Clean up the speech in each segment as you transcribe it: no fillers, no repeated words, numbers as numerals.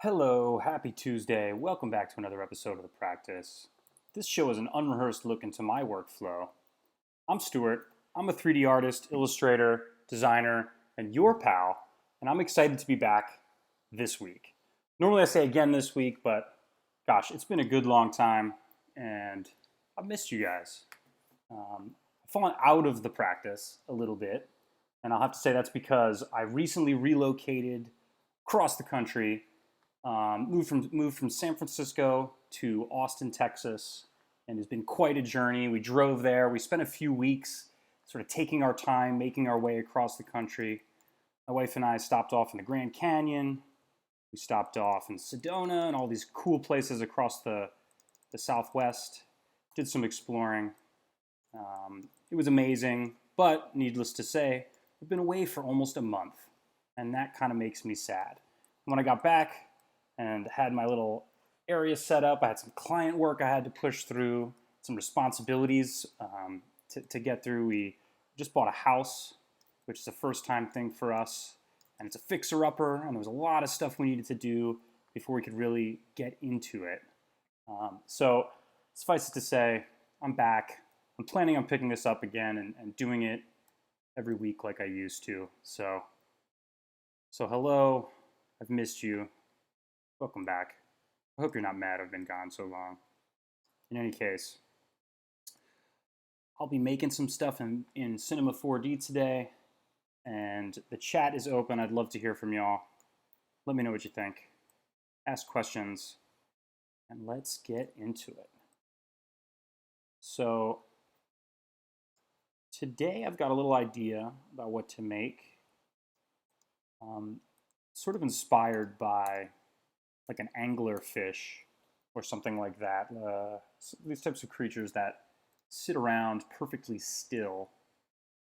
Hello, happy Tuesday. Welcome back to another episode of The Practice. This show is an unrehearsed look into my workflow. I'm Stuart. I'm a 3D artist, illustrator, designer, and your pal, and I'm excited to be back this week. Normally I say again this week, but gosh, it's been a good long time, and I've missed you guys. I've fallen out of The Practice a little bit, and I'll have to say that's because I recently relocated across the country. Moved from San Francisco to Austin, Texas, and it's been quite a journey. We drove there. We spent a few weeks sort of taking our time, making our way across the country. My wife and I stopped off in the Grand Canyon. We stopped off in Sedona and all these cool places across the Southwest. Did some exploring. It was amazing, but needless to say, we've been away for almost a month, and that kind of makes me sad. When I got back, and had my little area set up. I had some client work I had to push through, some responsibilities to get through. We just bought a house, which is a first-time thing for us, and it's a fixer-upper, and there was a lot of stuff we needed to do before we could really get into it. So suffice it to say, I'm back. I'm planning on picking this up again and doing it every week like I used to. So hello, I've missed you. Welcome back. I hope you're not mad I've been gone so long. In any case, I'll be making some stuff in Cinema 4D today, and the chat is open. I'd love to hear from y'all. Let me know what you think. Ask questions, and let's get into it. So, today I've got a little idea about what to make. Sort of inspired by like an anglerfish or something like that. These types of creatures that sit around perfectly still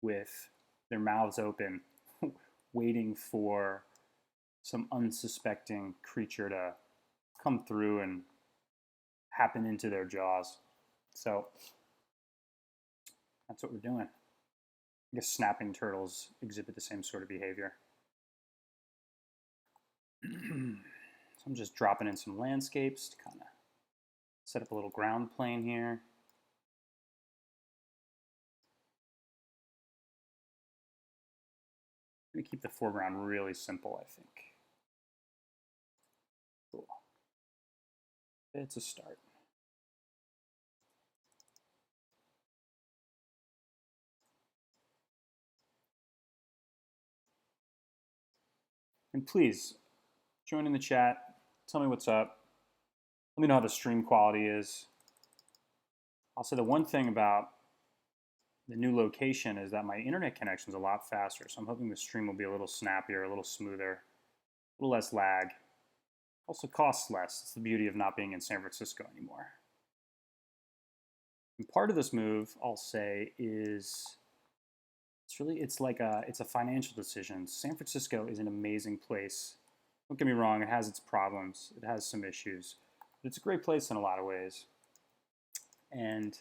with their mouths open, waiting for some unsuspecting creature to come through and happen into their jaws. So that's what we're doing. I guess snapping turtles exhibit the same sort of behavior. So I'm just dropping in some landscapes to kind of set up a little ground plane here. I'm going to keep the foreground really simple, I think. Cool. It's a start. And please, join in the chat. Tell me what's up. Let me know how the stream quality is. I'll say the one thing about the new location is that my internet connection is a lot faster, so I'm hoping the stream will be a little snappier, a little smoother, a little less lag. Also costs less. It's the beauty of not being in San Francisco anymore. And part of this move, I'll say, is it's a financial decision. San Francisco is an amazing place. Don't get me wrong, it has its problems. It has some issues. But it's a great place in a lot of ways. And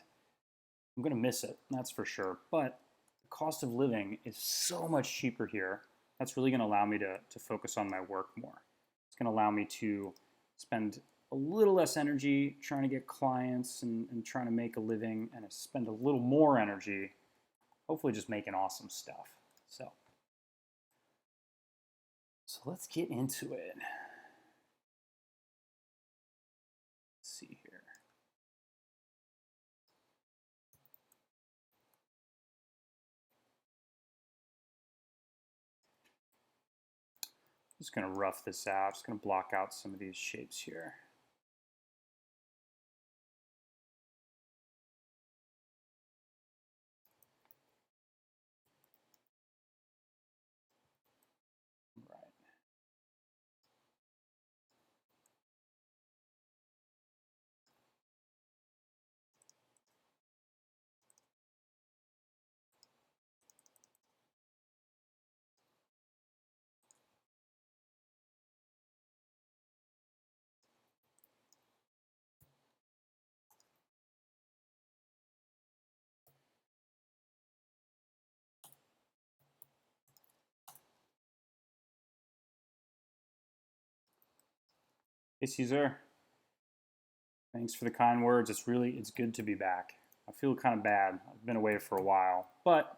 I'm going to miss it, that's for sure. But the cost of living is so much cheaper here. That's really going to allow me to focus on my work more. It's going to allow me to spend a little less energy trying to get clients and trying to make a living, and spend a little more energy hopefully just making awesome stuff. So let's get into it. Let's see here. I'm just going to rough this out. Just going to block out some of these shapes here. Hey, Caesar. Thanks for the kind words. It's good to be back. I feel kind of bad. I've been away for a while, but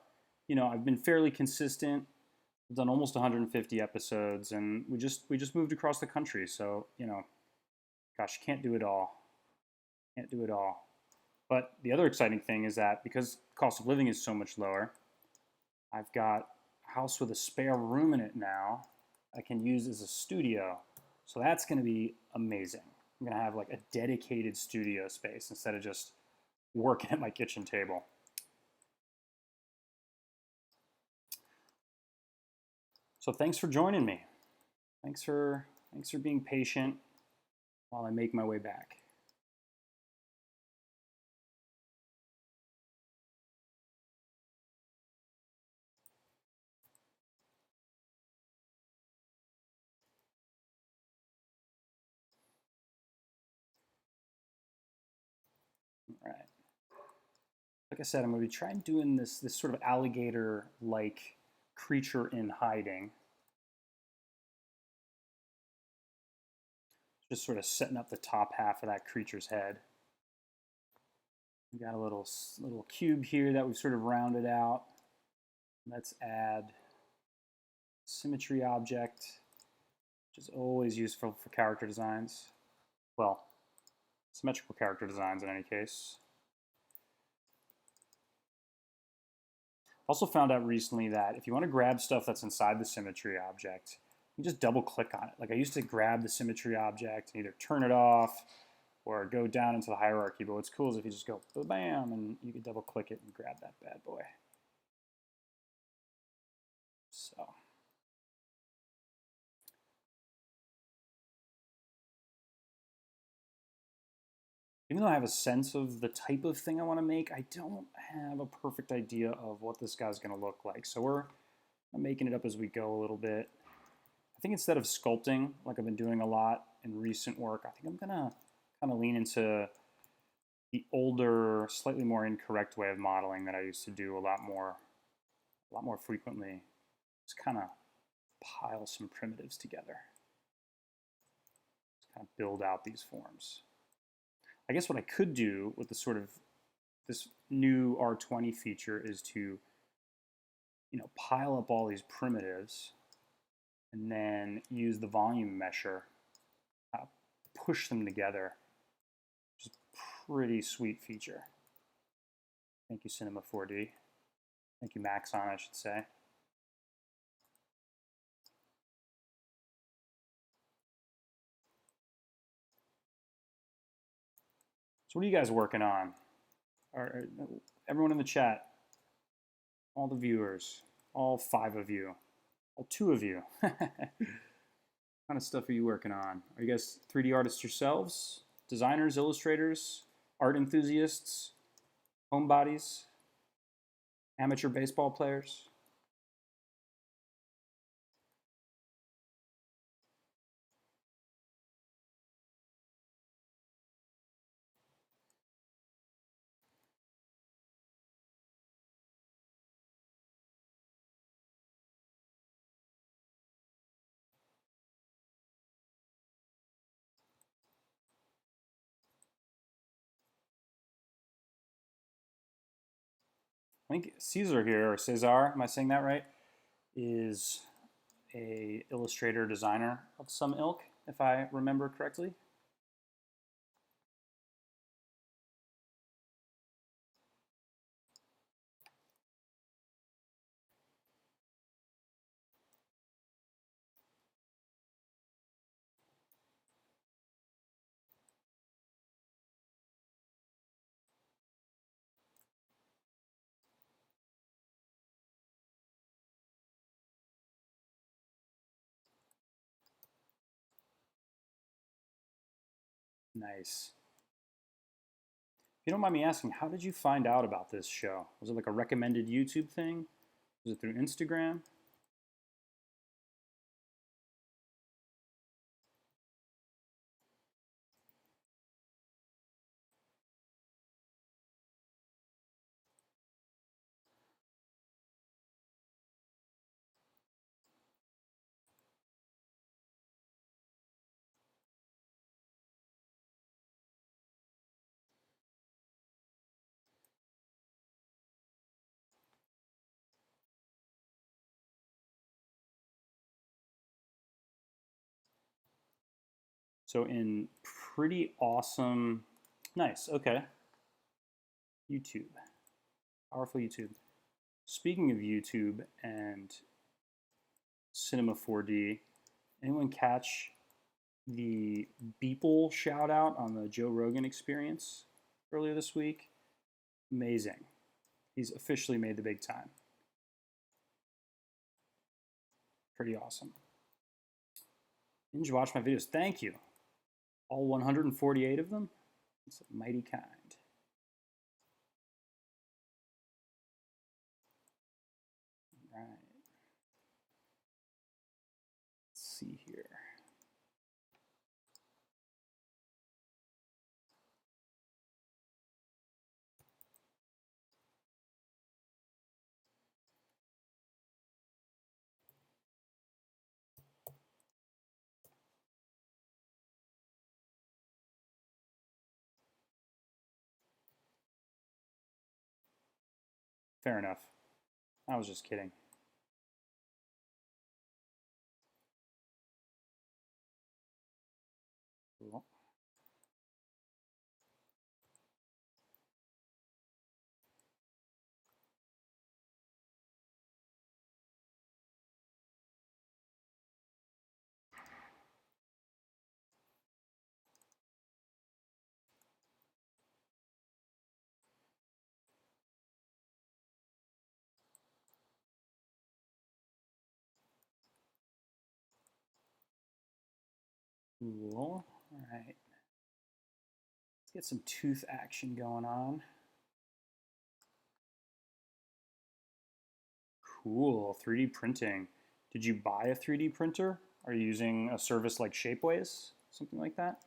I've been fairly consistent. I've done almost 150 episodes, and we just moved across the country. So gosh, can't do it all. Can't do it all. But the other exciting thing is that because cost of living is so much lower, I've got a house with a spare room in it now I can use as a studio. So that's going to be amazing. I'm going to have like a dedicated studio space instead of just working at my kitchen table. So thanks for joining me. Thanks for being patient while I make my way back. All right. Like I said, I'm going to be trying doing this sort of alligator-like creature in hiding. Just sort of setting up the top half of that creature's head. We got a little cube here that we've sort of rounded out. Let's add Symmetry Object, which is always useful for character designs. Well, symmetrical character designs in any case. Also found out recently that if you want to grab stuff that's inside the symmetry object, you just double click on it. Like I used to grab the symmetry object and either turn it off or go down into the hierarchy, but what's cool is if you just go bam and you can double click it and grab that bad boy. So even though I have a sense of the type of thing I want to make, I don't have a perfect idea of what this guy's going to look like. So we're making it up as we go a little bit. I think instead of sculpting, like I've been doing a lot in recent work, I think I'm going to kind of lean into the older, slightly more incorrect way of modeling that I used to do a lot more frequently. Just kind of pile some primitives together. Just kind of build out these forms. I guess what I could do with this new R20 feature is to, pile up all these primitives and then use the volume mesher, push them together. Which is a pretty sweet feature. Thank you, Cinema 4D. Thank you, Maxon, I should say. So what are you guys working on? Everyone in the chat, all the viewers, all 5 of you, all 2 of you. What kind of stuff are you working on? Are you guys 3D artists yourselves? Designers, illustrators, art enthusiasts, homebodies, amateur baseball players? I think Caesar here, or Cesar, am I saying that right, is a illustrator designer of some ilk, if I remember correctly. Nice. If you don't mind me asking, how did you find out about this show? Was it like a recommended YouTube thing? Was it through Instagram? So in pretty awesome, nice, okay. YouTube, powerful YouTube. Speaking of YouTube and Cinema 4D, anyone catch the Beeple shout out on the Joe Rogan Experience earlier this week? Amazing. He's officially made the big time. Pretty awesome. Binge watch my videos. Thank you. All 148 of them. It's mighty kind. All right. Let's see here. Fair enough. I was just kidding. Cool. Cool. All right. Let's get some tooth action going on. Cool. 3D printing. Did you buy a 3D printer? Are you using a service like Shapeways? Something like that?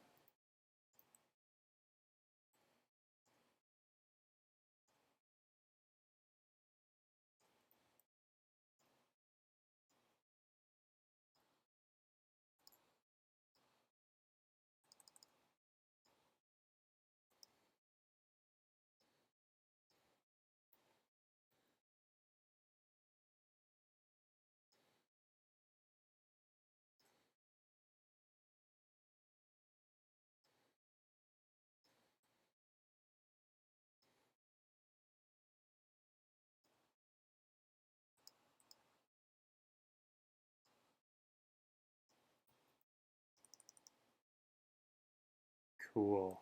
Cool.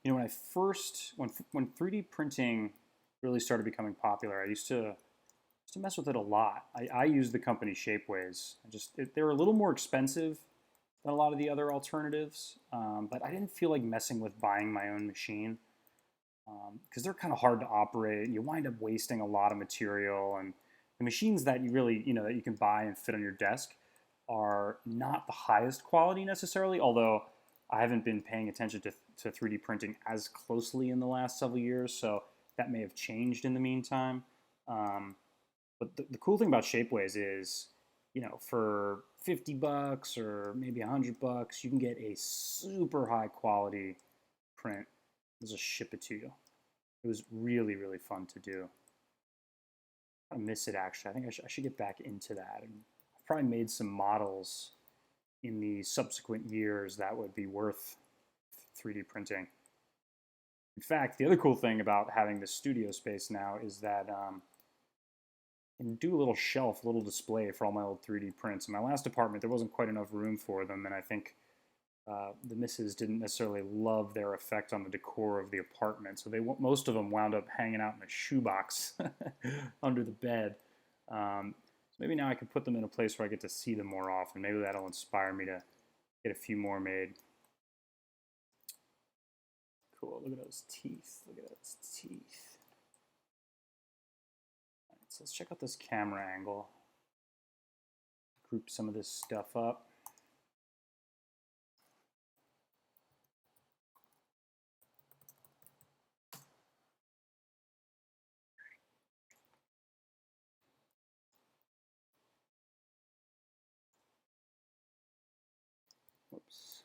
You know, when 3D printing really started becoming popular, I used to mess with it a lot. I used the company Shapeways. They were a little more expensive than a lot of the other alternatives, but I didn't feel like messing with buying my own machine because they're kind of hard to operate. You wind up wasting a lot of material, and the machines that you really, that you can buy and fit on your desk are not the highest quality necessarily, although I haven't been paying attention to 3D printing as closely in the last several years, so that may have changed in the meantime. But the cool thing about Shapeways is, for 50 bucks or maybe 100 bucks, you can get a super high quality print. They'll just ship it to you. It was really, really fun to do. I miss it actually. I think I should get back into that. And I've probably made some models in the subsequent years that would be worth 3D printing. In fact, the other cool thing about having this studio space now is that I can do a little shelf, a little display for all my old 3D prints. In my last apartment, there wasn't quite enough room for them, and I think the missus didn't necessarily love their effect on the decor of the apartment, so most of them wound up hanging out in a shoebox under the bed. So maybe now I can put them in a place where I get to see them more often. Maybe that'll inspire me to get a few more made. Cool, look at those teeth. Look at those teeth. All right, so let's check out this camera angle. Group some of this stuff up. Whoops.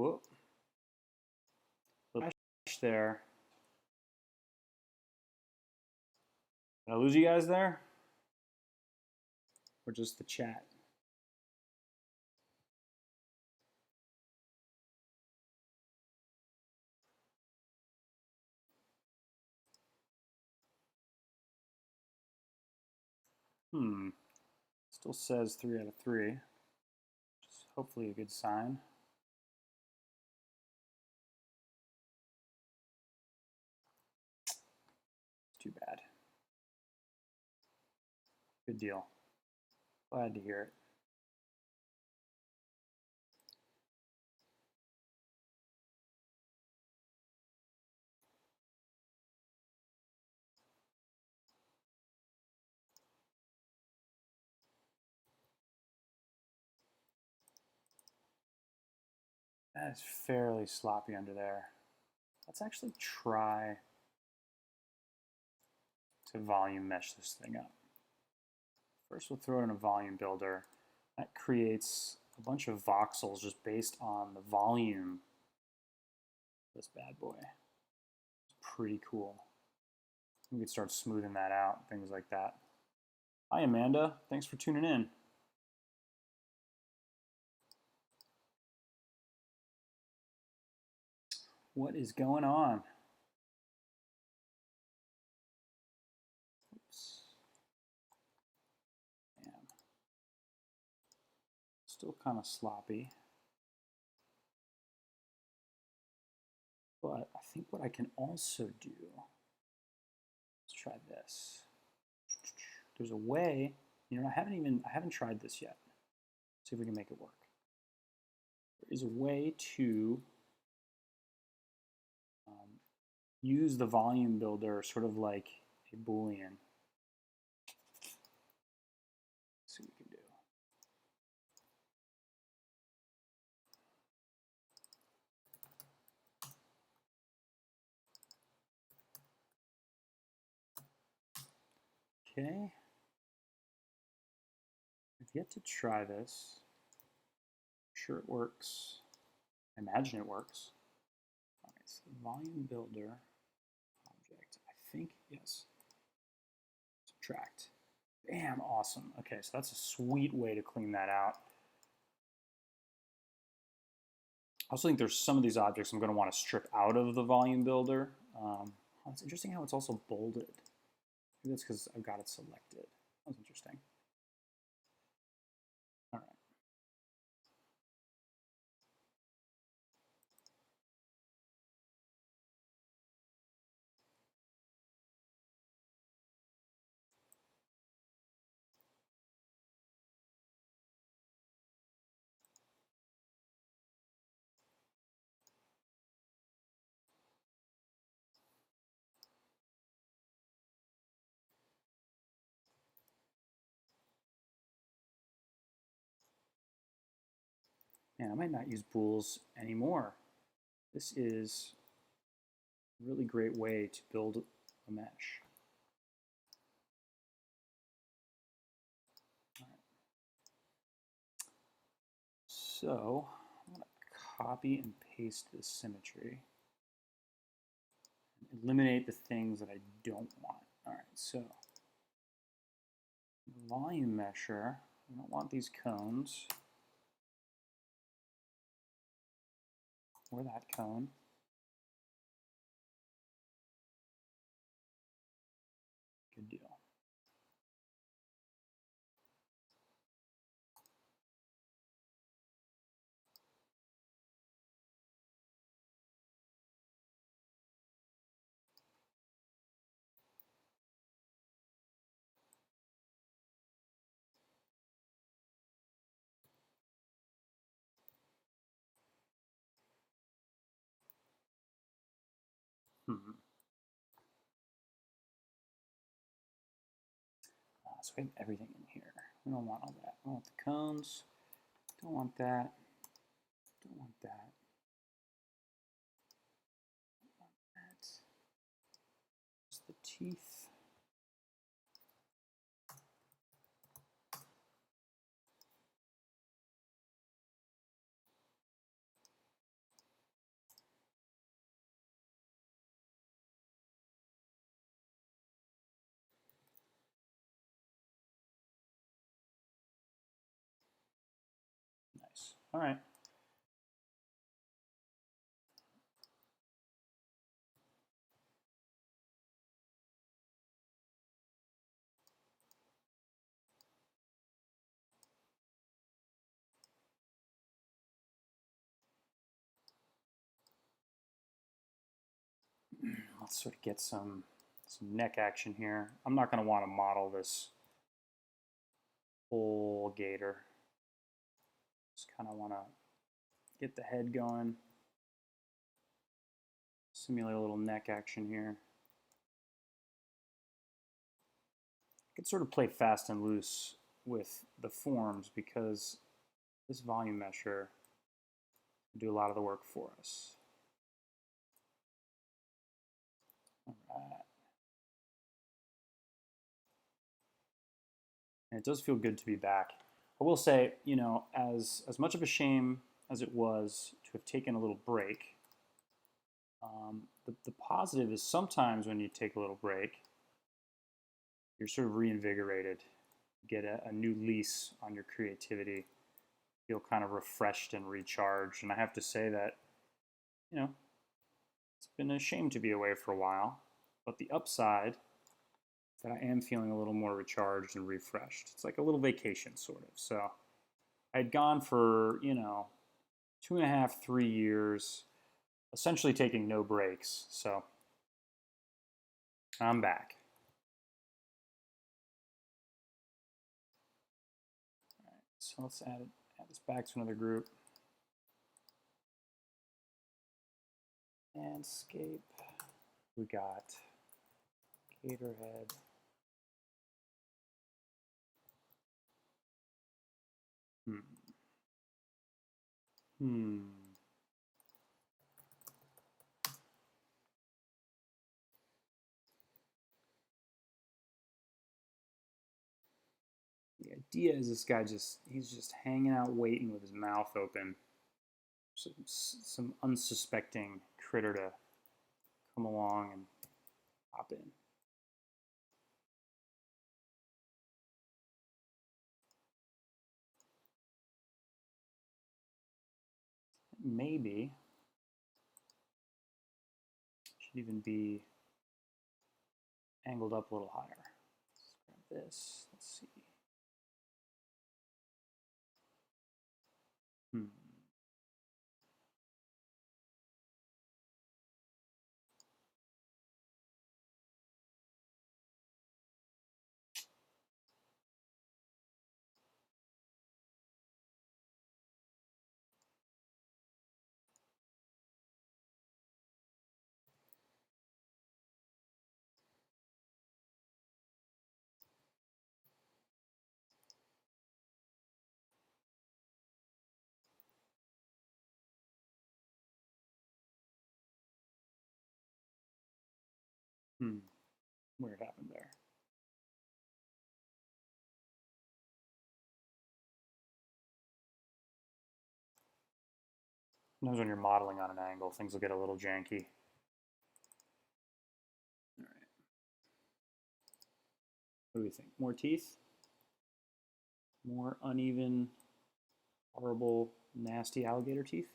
Whoop. Little flash there. Did I lose you guys there? Or just the chat? Still says 3 out of 3, which is hopefully a good sign. It's too bad. Good deal. Glad to hear it. That is fairly sloppy under there. Let's actually try to volume mesh this thing up. First, we'll throw in a volume builder. That creates a bunch of voxels just based on the volume of this bad boy. It's pretty cool. We could start smoothing that out, things like that. Hi, Amanda. Thanks for tuning in. What is going on? Oops. Damn. Still kind of sloppy. But I think what I can also do, let's try this. There's a way, you know, I haven't tried this yet. See if we can make it work. There is a way to use the volume builder sort of like a Boolean. Let's see what we can do. Okay. I've yet to try this. I'm sure it works. I imagine it works. All right, so volume builder object. I think, yes. Subtract. Damn, awesome. Okay, so that's a sweet way to clean that out. I also think there's some of these objects I'm going to want to strip out of the volume builder. It's interesting how it's also bolded. Maybe that's because I've got it selected. That was interesting. All right. Man, I might not use bools anymore. This is a really great way to build a mesh. All right. So I'm going to copy and paste this symmetry. And eliminate the things that I don't want. All right, so volume mesher, I don't want these cones. Or that cone. Good deal. So we have everything in here. We don't want all that. I want the cones. Don't want that. Don't want that. Don't want that. Just the teeth. All right. Let's sort of get some neck action here. I'm not going to want to model this whole gator. Just kind of want to get the head going. Simulate a little neck action here. I could sort of play fast and loose with the forms because this volume mesher will do a lot of the work for us. All right. And it does feel good to be back. I will say, you know, as much of a shame as it was to have taken a little break, the positive is sometimes when you take a little break, you're sort of reinvigorated, get a new lease on your creativity, feel kind of refreshed and recharged. And I have to say that, you know, it's been a shame to be away for a while, but the upside is that I am feeling a little more recharged and refreshed. It's like a little vacation, sort of. So I had gone for, you know, 2.5, 3 years, essentially taking no breaks. So I'm back. All right, so let's add this back to another group. Landscape. We got gator head. The idea is this guy he's just hanging out waiting with his mouth open. Some unsuspecting critter to come along and hop in. Maybe should even be angled up a little higher. Let's grab this. Let's see. Weird happened there. Sometimes when you're modeling on an angle, things will get a little janky. All right. What do we think? More teeth? More uneven, horrible, nasty alligator teeth?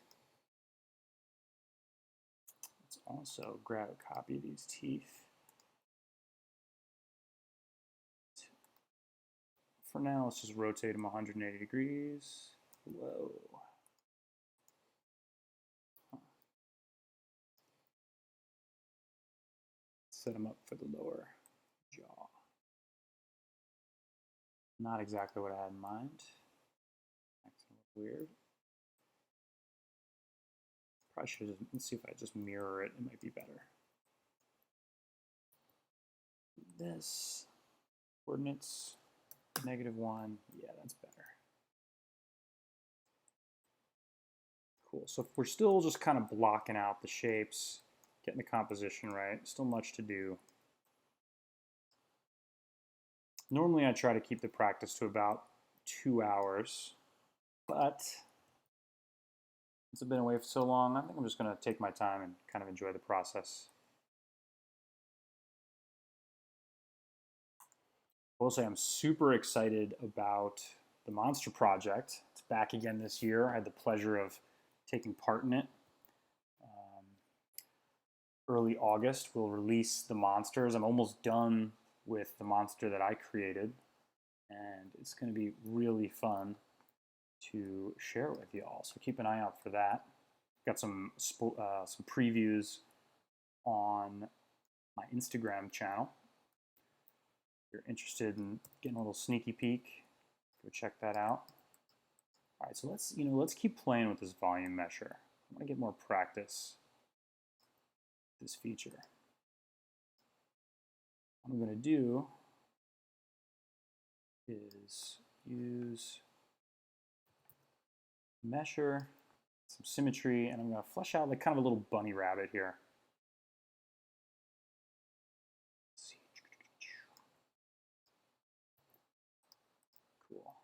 Let's also grab a copy of these teeth. For now, let's just rotate them 180 degrees. Whoa. Set them up for the lower jaw. Not exactly what I had in mind. That's weird. Probably should have, let's see if I just mirror it, it might be better. This, coordinates, -1, yeah, that's better. Cool, so if we're still just kind of blocking out the shapes, getting the composition right, still much to do. Normally I try to keep the practice to about 2 hours, but since I've been away for so long, I think I'm just going to take my time and kind of enjoy the process. I will say I'm super excited about the monster project. It's back again this year. I had the pleasure of taking part in it. Early August, we'll release the monsters. I'm almost done with the monster that I created, and it's going to be really fun to share with y'all. So keep an eye out for that. Got some previews on my Instagram channel. If you're interested in getting a little sneaky peek, go check that out. All right, so let's keep playing with this volume mesher. I want to get more practice with this feature. What I'm going to do is use mesher, some symmetry, and I'm going to flesh out like kind of a little bunny rabbit here. Cool.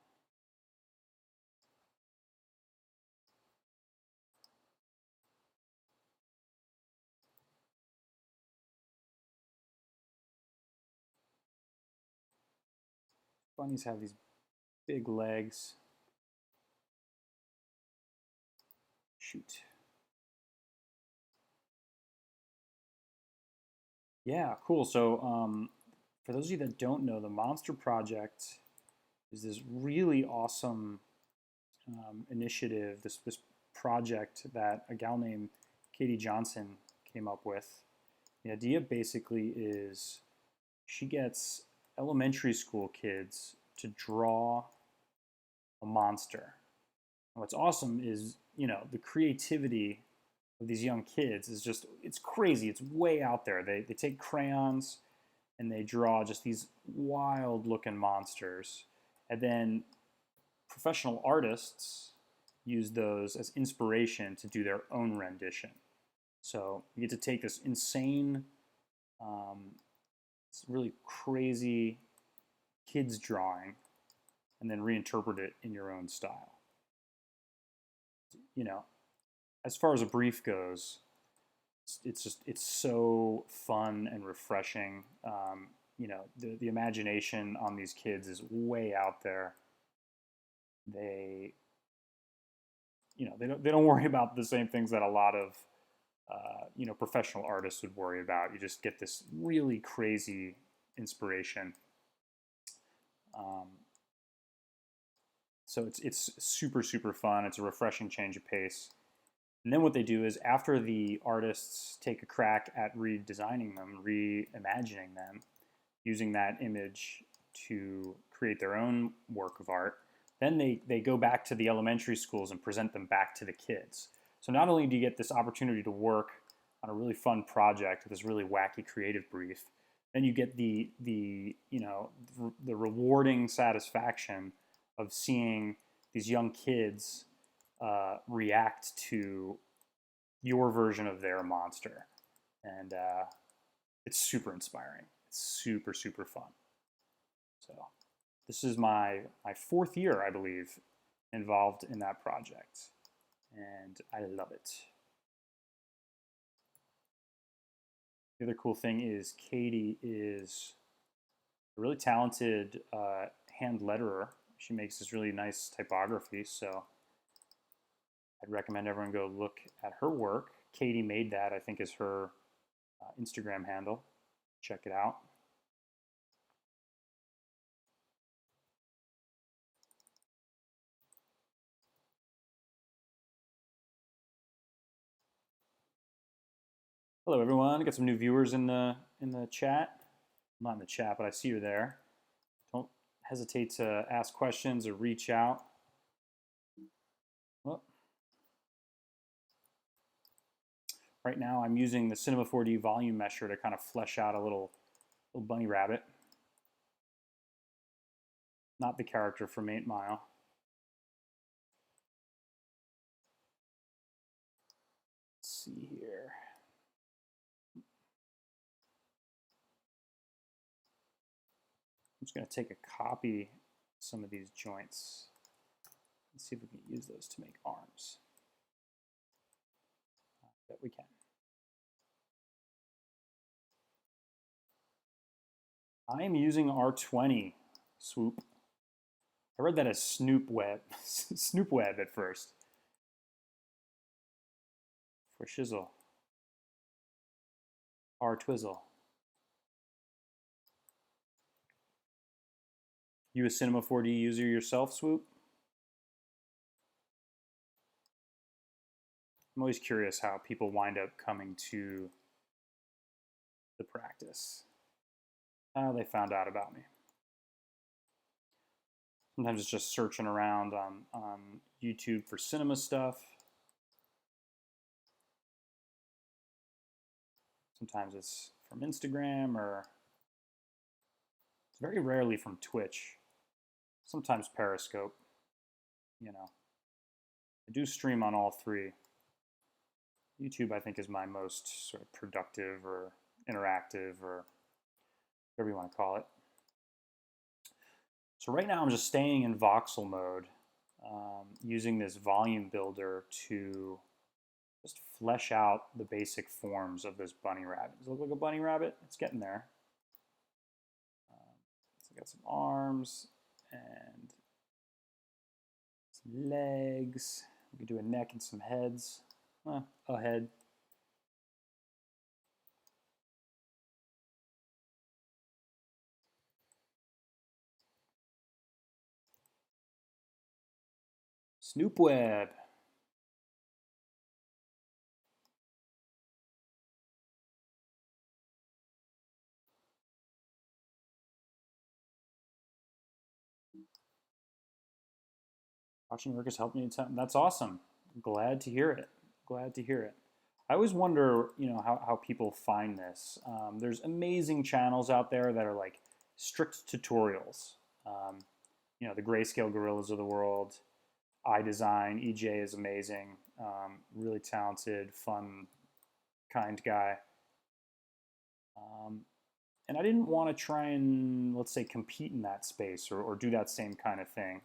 Bunnies have these big legs. Shoot. Yeah, cool. So for those of you that don't know, the Monster Project is this really awesome initiative, this project that a gal named Katie Johnson came up with. The idea basically is she gets elementary school kids to draw a monster. And what's awesome is, the creativity of these young kids is just, it's crazy. It's way out there. They take crayons and they draw just these wild looking monsters. And then professional artists use those as inspiration to do their own rendition. So you get to take this insane, this really crazy kids drawing and then reinterpret it in your own style. As far as a brief goes, it's so fun and refreshing. The imagination on these kids is way out there. They don't worry about the same things that a lot of professional artists would worry about. You just get this really crazy inspiration. So it's super, super fun. It's a refreshing change of pace. And then what they do is after the artists take a crack at redesigning them, reimagining them, using that image to create their own work of art, then they go back to the elementary schools and present them back to the kids. So not only do you get this opportunity to work on a really fun project with this really wacky creative brief, then you get the rewarding satisfaction of seeing these young kids react to your version of their monster. And it's super inspiring. It's super, super fun. So this is my fourth year, I believe, involved in that project. And I love it. The other cool thing is Katie is a really talented hand letterer. She makes this really nice typography, so I'd recommend everyone go look at her work. Katie Made That, I think, is her Instagram handle. Check it out. Hello, everyone. Got some new viewers in the chat. Not in the chat, but I see you're there. Don't hesitate to ask questions or reach out. Well, right now, I'm using the Cinema 4D volume mesher to kind of flesh out a little bunny rabbit. Not the character from 8 Mile. Let's see here. I'm just going to take a copy of some of these joints and see if we can use those to make arms. I bet we can. I am using R20 swoop. I read that as Snoop Web, Snoop Web at first. For shizzle. R twizzle. You a Cinema 4D user yourself, Swoop? I'm always curious how people wind up coming to the practice. How they found out about me. Sometimes it's just searching around on YouTube for cinema stuff. Sometimes it's from Instagram, or it's very rarely from Twitch. Sometimes Periscope. You know, I do stream on all three. YouTube, I think, is my most sort of productive or interactive, or whatever you want to call it. So right now I'm just staying in voxel mode, using this volume builder to just flesh out the basic forms of this bunny rabbit. Does it look like a bunny rabbit? It's getting there. So I got some arms and some legs. We could do a neck and some heads. A head. Snoop Web. Watching work has helped me. That's awesome. Glad to hear it. Glad to hear it. I always wonder, how people find this. There's amazing channels out there that are like strict tutorials. The Grayscale Gorillas of the world, iDesign, EJ is amazing, really talented, fun, kind guy. And I didn't want to try and, let's say, compete in that space or do that same kind of thing.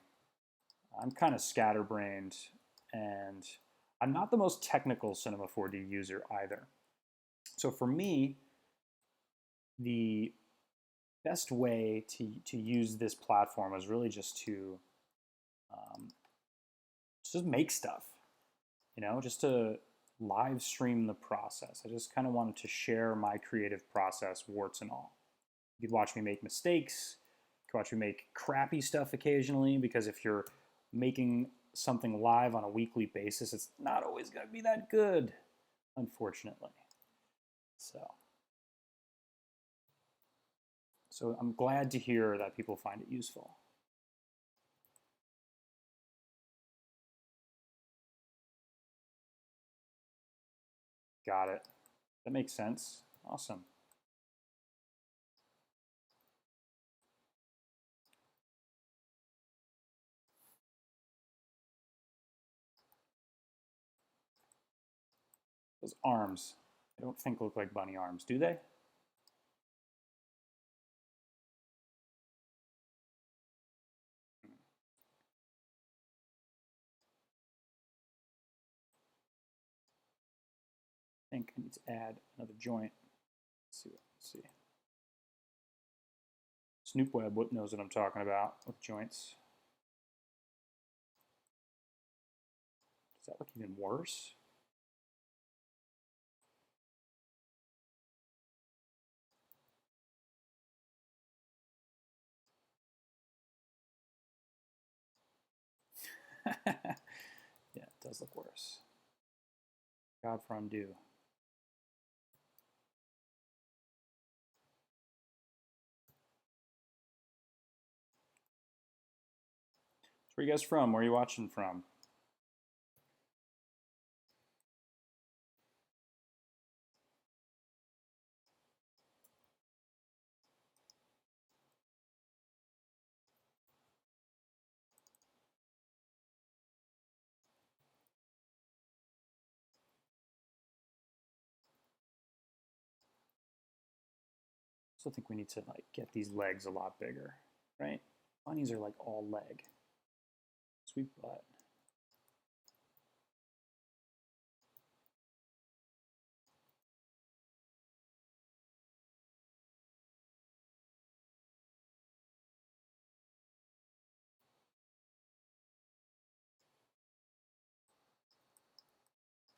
I'm kind of scatterbrained, and I'm not the most technical Cinema 4D user either. So for me, the best way to use this platform is really just to just make stuff, just to live stream the process. I just kind of wanted to share my creative process, warts and all. You could watch me make mistakes. You could watch me make crappy stuff occasionally, because if you're making something live on a weekly basis, it's not always going to be that good, unfortunately. So I'm glad to hear that people find it useful. Got it. That makes sense. Awesome. Those arms, I don't think look like bunny arms, do they? I think I need to add another joint. Let's see. Snoop Web knows what I'm talking about with joints. Does that look even worse? Yeah, it does look worse. God fondue. Where are you guys from? Where are you watching from? I still think we need to get these legs a lot bigger, right? Bunnies are all leg. Sweet butt.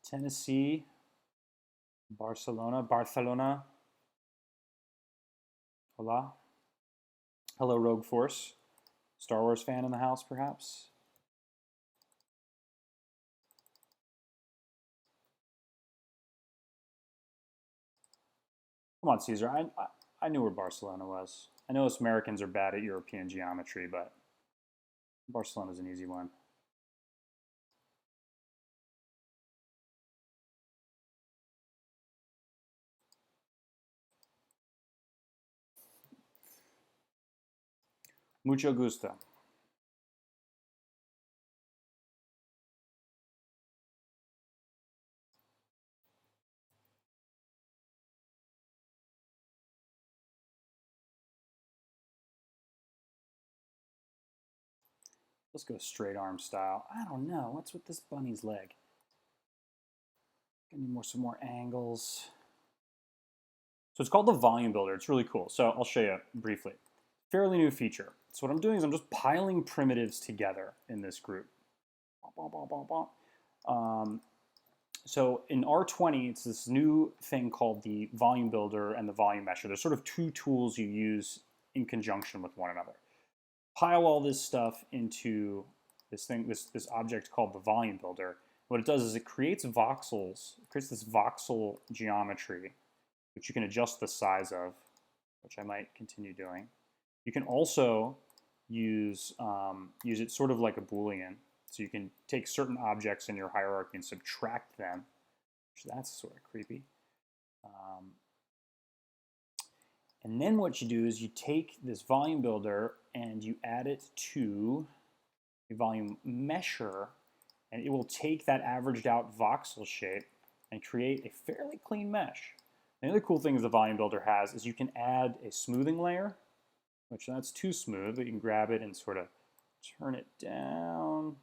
Tennessee, Barcelona. Hola. Hello, Rogue Force. Star Wars fan in the house, perhaps? Come on, Caesar. I knew where Barcelona was. I know us Americans are bad at European geometry, but Barcelona's an easy one. Mucho gusto. Let's go straight arm style. I don't know. What's with this bunny's leg? I need some more angles. So it's called the volume builder. It's really cool. So I'll show you briefly. Fairly new feature. So what I'm doing is I'm just piling primitives together in this group. So in R20, it's this new thing called the volume builder and the volume mesher. There's sort of two tools you use in conjunction with one another. Pile all this stuff into this thing, this object called the volume builder. What it does is it creates voxels. It creates this voxel geometry, which you can adjust the size of, which I might continue doing. You can also use it sort of like a Boolean. So you can take certain objects in your hierarchy and subtract them, which that's sort of creepy. And then what you do is you take this volume builder and you add it to a volume mesher, and it will take that averaged out voxel shape and create a fairly clean mesh. The other cool thing the volume builder has is you can add a smoothing layer, which that's too smooth, but you can grab it and sort of turn it down.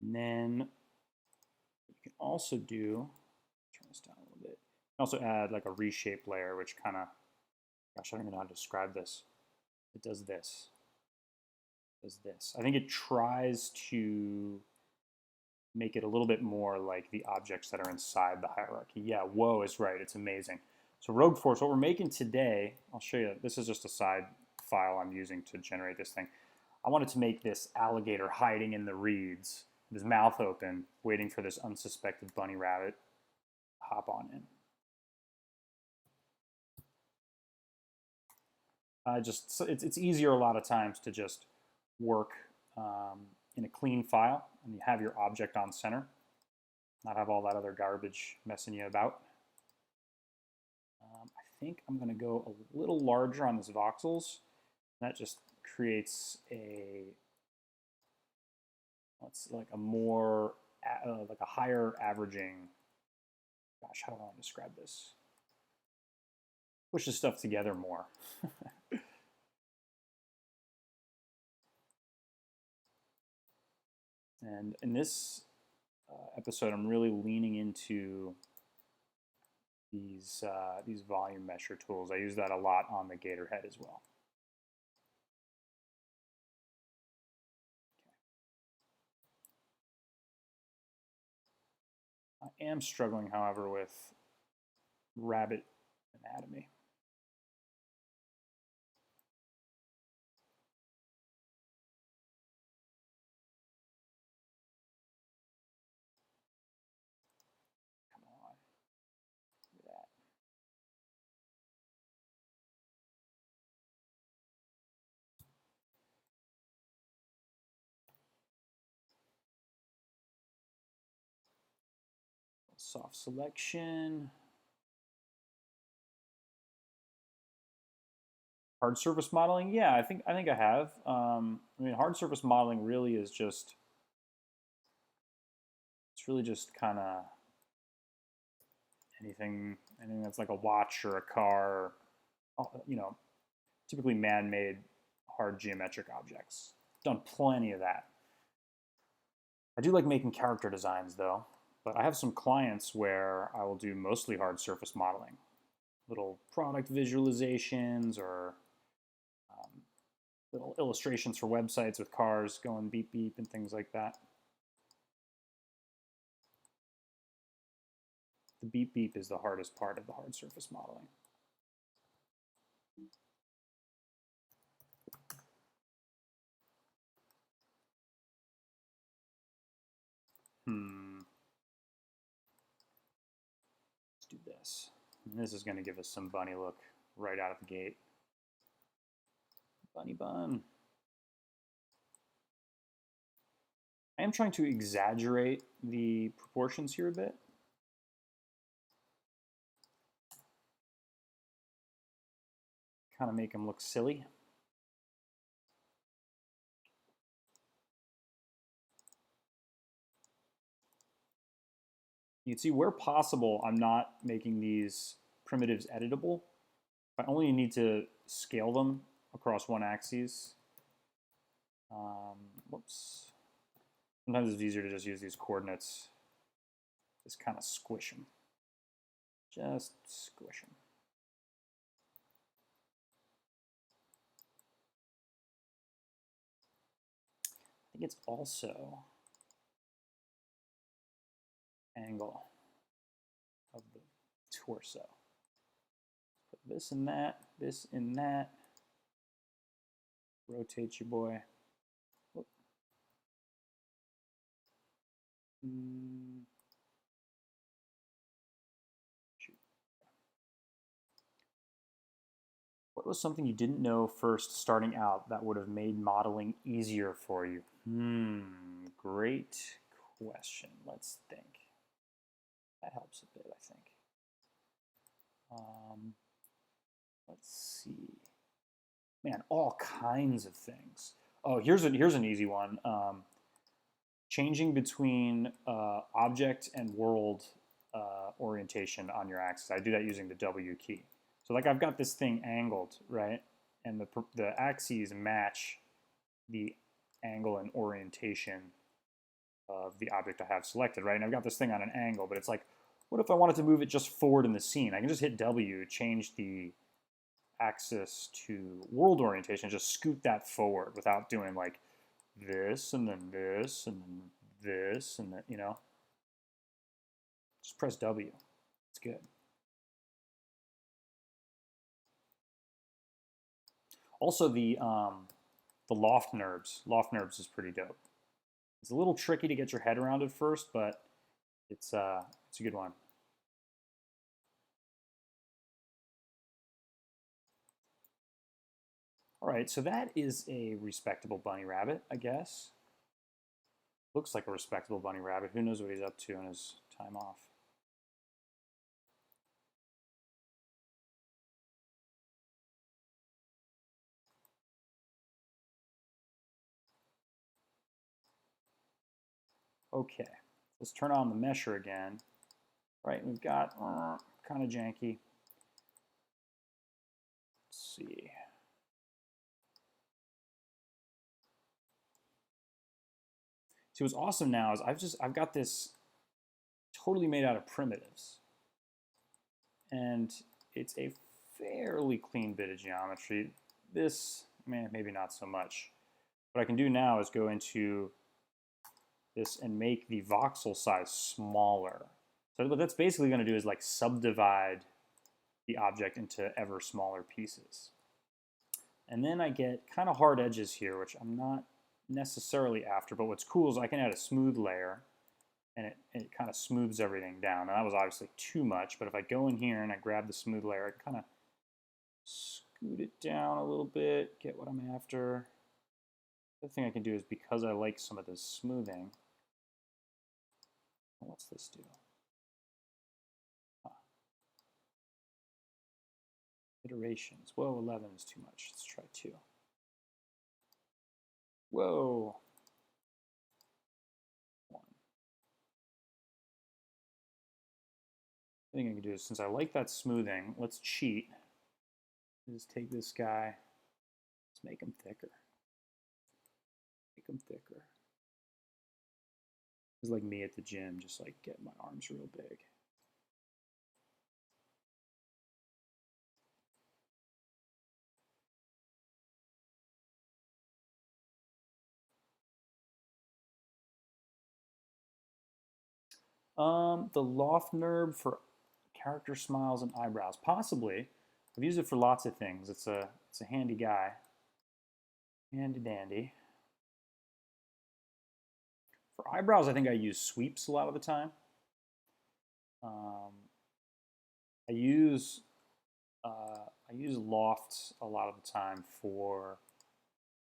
And then you can also do, turn this down a little bit, you can also add like a reshape layer, which kind of, gosh, I don't even know how to describe this. It does this. It does this. I think it tries to make it a little bit more like the objects that are inside the hierarchy. Yeah, whoa is right. It's amazing. So Rogue Force, what we're making today, I'll show you. This is just a side file I'm using to generate this thing. I wanted to make this alligator hiding in the reeds, with his mouth open, waiting for this unsuspected bunny rabbit to hop on in. It's easier a lot of times to just work in a clean file and you have your object on center, not have all that other garbage messing you about. I think I'm going to go a little larger on this voxels. That just creates like a more, like a higher averaging, gosh, how do I want to describe this? Pushes stuff together more. And in this episode, I'm really leaning into these volume mesher tools. I use that a lot on the gator head as well. Okay. I am struggling, however, with rabbit anatomy. Soft selection. Hard surface modeling, yeah, I think I have. I mean, hard surface modeling really is just, it's really just kind of anything that's like a watch or a car, you know, typically man-made hard geometric objects. Done plenty of that. I do like making character designs though, but I have some clients where I will do mostly hard surface modeling, little product visualizations or little illustrations for websites with cars going beep beep and things like that. The beep beep is the hardest part of the hard surface modeling. Let's do this. And this is going to give us some bunny look right out of the gate. Bunny bun. I am trying to exaggerate the proportions here a bit. Kind of make them look silly. You can see where possible, I'm not making these primitives editable. I only need to scale them across one axis. Whoops. Sometimes it's easier to just use these coordinates. Just kind of squish them. Just squish them. I think it's also angle of the torso. Put this in that, this in that. Rotate your boy. Shoot. What was something you didn't know first starting out that would have made modeling easier for you? Great question. Let's think. That helps a bit, I think. Let's see. Man, all kinds of things. Oh, here's an easy one. Changing between object and world orientation on your axis. I do that using the W key. So like I've got this thing angled, right? And the axes match the angle and orientation of the object I have selected, right? And I've got this thing on an angle, but it's like, what if I wanted to move it just forward in the scene? I can just hit W, change the axis to world orientation, and just scoot that forward without doing like this and then this and then this and then, you know. Just press W. It's good. Also, the loft NURBS. Loft NURBS is pretty dope. It's a little tricky to get your head around at first, but it's a good one. All right, so that is a respectable bunny rabbit, I guess. Looks like a respectable bunny rabbit. Who knows what he's up to on his time off. Okay, let's turn on the mesher again. Right, we've got kind of janky. Let's see. See, what's awesome now is I've got this totally made out of primitives. And it's a fairly clean bit of geometry. This, maybe not so much. What I can do now is go into this and make the voxel size smaller. So what that's basically going to do is like subdivide the object into ever smaller pieces. And then I get kind of hard edges here, which I'm not necessarily after, but what's cool is I can add a smooth layer and it kind of smooths everything down. Now that was obviously too much, but if I go in here and I grab the smooth layer, I kind of scoot it down a little bit, get what I'm after. The other thing I can do is, because I like some of this smoothing, what's this do? Iterations. Whoa, 11 is too much. Let's try 2. Whoa. 1. The thing I can do is, since I like that smoothing, let's cheat. Just take this guy. Let's make him thicker. Make him thicker. It's like me at the gym, just like get my arms real big. The loft nerb for character smiles and eyebrows. Possibly. I've used it for lots of things. It's a handy guy. Handy dandy. For eyebrows, I think I use sweeps a lot of the time. I use lofts a lot of the time for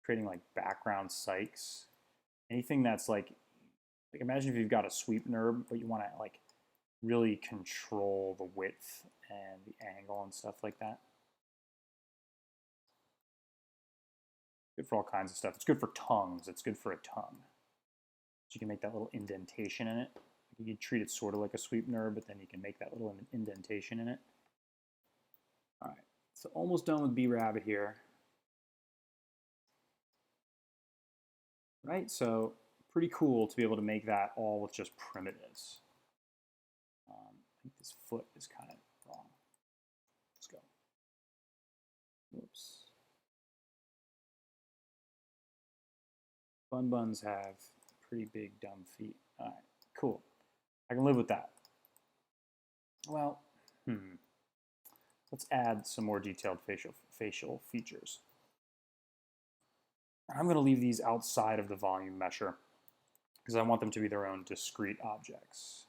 creating like background psychs. Anything that's like imagine if you've got a sweep nerb, but you want to like really control the width and the angle and stuff like that. Good for all kinds of stuff. It's good for tongues. It's good for a tongue. So you can make that little indentation in it. You can treat it sort of like a sweep nerb, but then you can make that little indentation in it. All right, so almost done with B-Rabbit here. Right, so pretty cool to be able to make that all with just primitives. I think this foot is kind of wrong. Let's go. Whoops. Bun buns have pretty big dumb feet. All right, cool. I can live with that. Well, let's add some more detailed facial features. I'm going to leave these outside of the volume mesher because I want them to be their own discrete objects.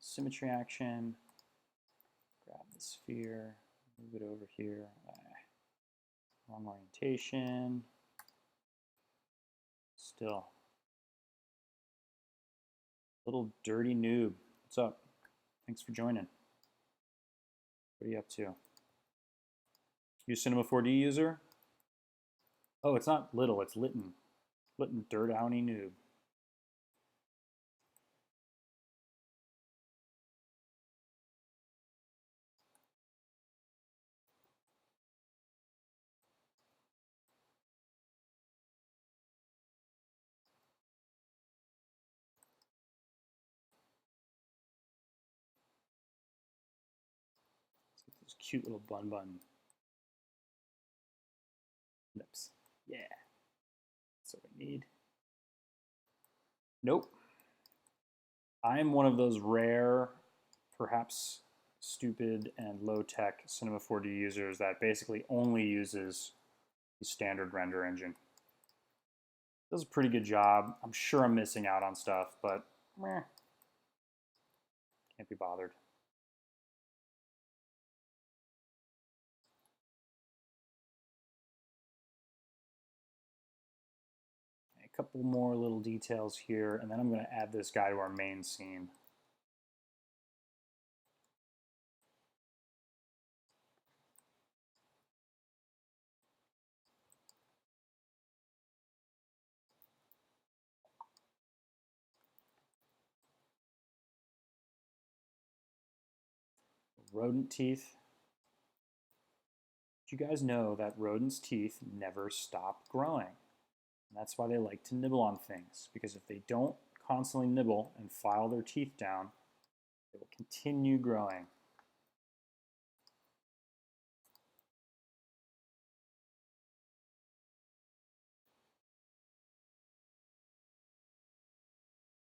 Symmetry action. Grab the sphere, move it over here. Wrong orientation. Still. Little dirty noob. What's up? Thanks for joining. What are you up to? You Cinema 4D user? Oh, it's not little, it's Litton. Litton Dirt Downy Noob. Let's get those cute little bun lips. Yeah. That's what we need. Nope. I'm one of those rare, perhaps stupid and low-tech Cinema 4D users that basically only uses the standard render engine. Does a pretty good job. I'm sure I'm missing out on stuff, but meh. Can't be bothered. A couple more little details here, and then I'm going to add this guy to our main scene. Rodent teeth. Did you guys know that rodents' teeth never stop growing? And that's why they like to nibble on things, because if they don't constantly nibble and file their teeth down, they will continue growing.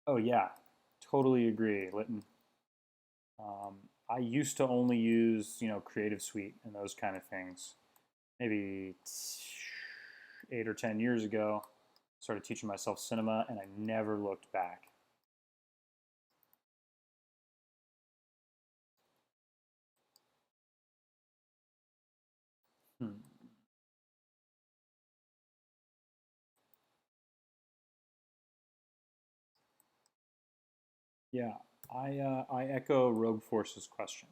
Oh yeah, totally agree, Litton. I used to only use, Creative Suite and those kind of things. Maybe 8 or 10 years ago, started teaching myself cinema, and I never looked back. Yeah, I echo Rogue Force's question.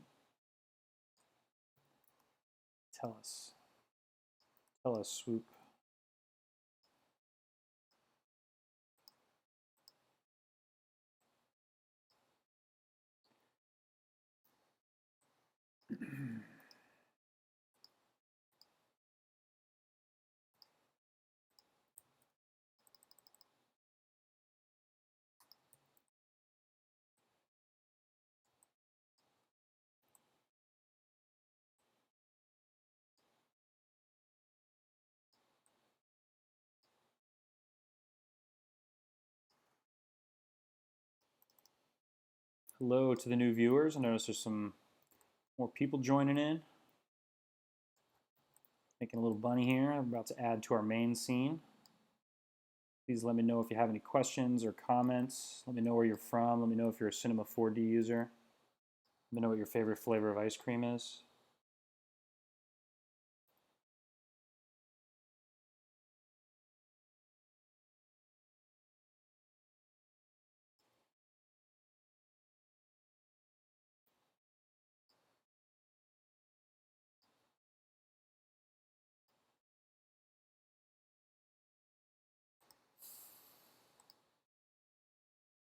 Tell us, Swoop. Hello to the new viewers. I notice there's some more people joining in. Making a little bunny here. I'm about to add to our main scene. Please let me know if you have any questions or comments. Let me know where you're from. Let me know if you're a Cinema 4D user. Let me know what your favorite flavor of ice cream is.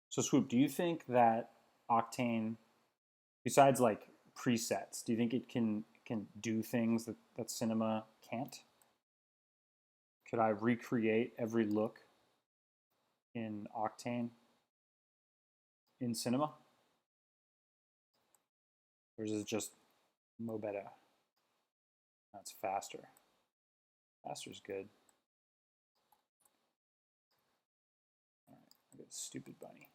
So Swoop, do you think that Octane, besides like presets, do you think it can do things that Cinema can't? Could I recreate every look in Octane in Cinema? Or is it just mo better? That's faster. Faster's good. All right, I got a stupid bunny.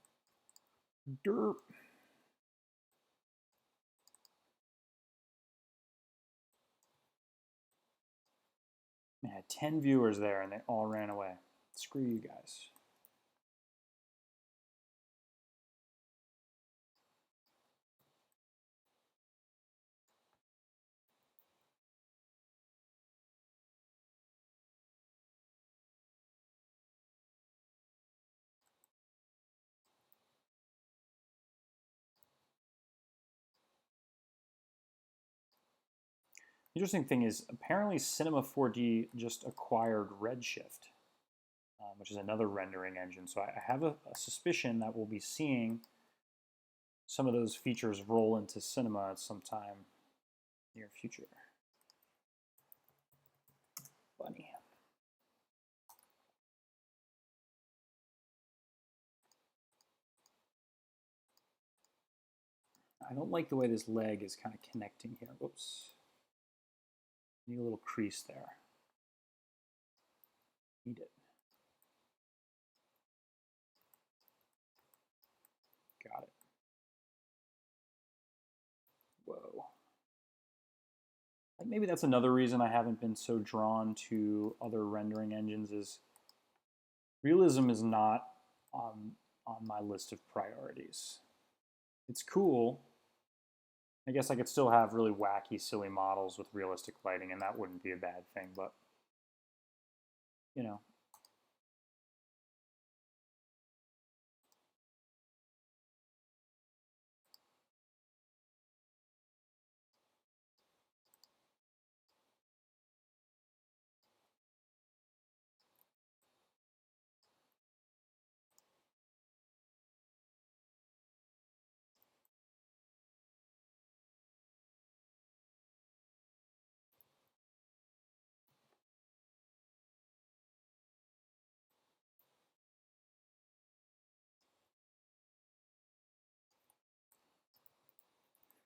Derp. I had 10 viewers there and they all ran away. Screw you guys. Interesting thing is, apparently Cinema 4D just acquired Redshift, which is another rendering engine. So I have a suspicion that we'll be seeing some of those features roll into Cinema at some time near future. Bunny. I don't like the way this leg is kind of connecting here. Whoops. Need a little crease there. Need it. Got it. Whoa. Maybe that's another reason I haven't been so drawn to other rendering engines is realism is not on my list of priorities. It's cool. I guess I could still have really wacky, silly models with realistic lighting, and that wouldn't be a bad thing, but, you know.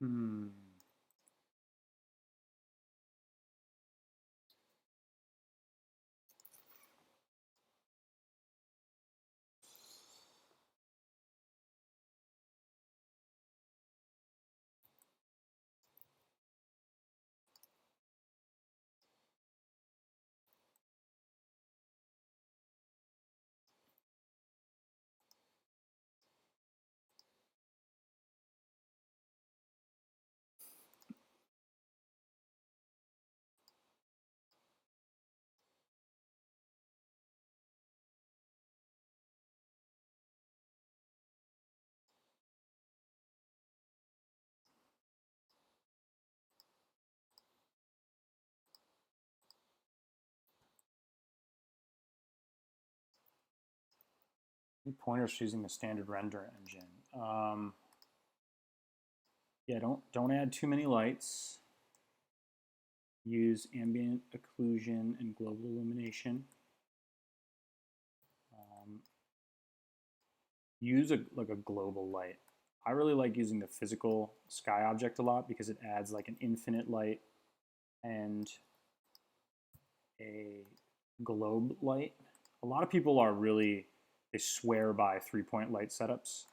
Hmm. Pointers using the standard render engine. Yeah, don't add too many lights. Use ambient occlusion and global illumination. Use like a global light. I really like using the physical sky object a lot because it adds like an infinite light and a globe light. A lot of people are really, they swear by 3-point light setups.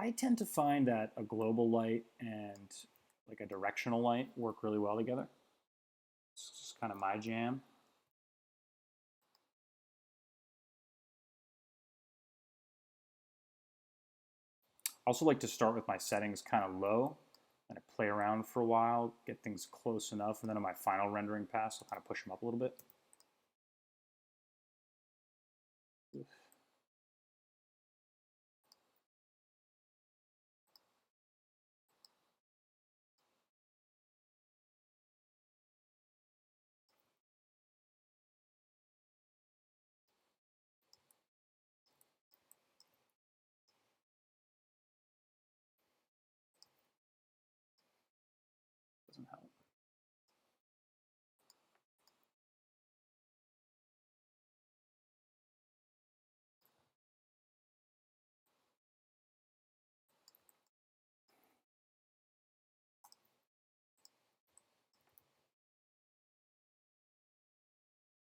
I tend to find that a global light and like a directional light work really well together. It's just kind of my jam. I also like to start with my settings kind of low and I play around for a while, get things close enough, and then on my final rendering pass, I'll kind of push them up a little bit. Doesn't help.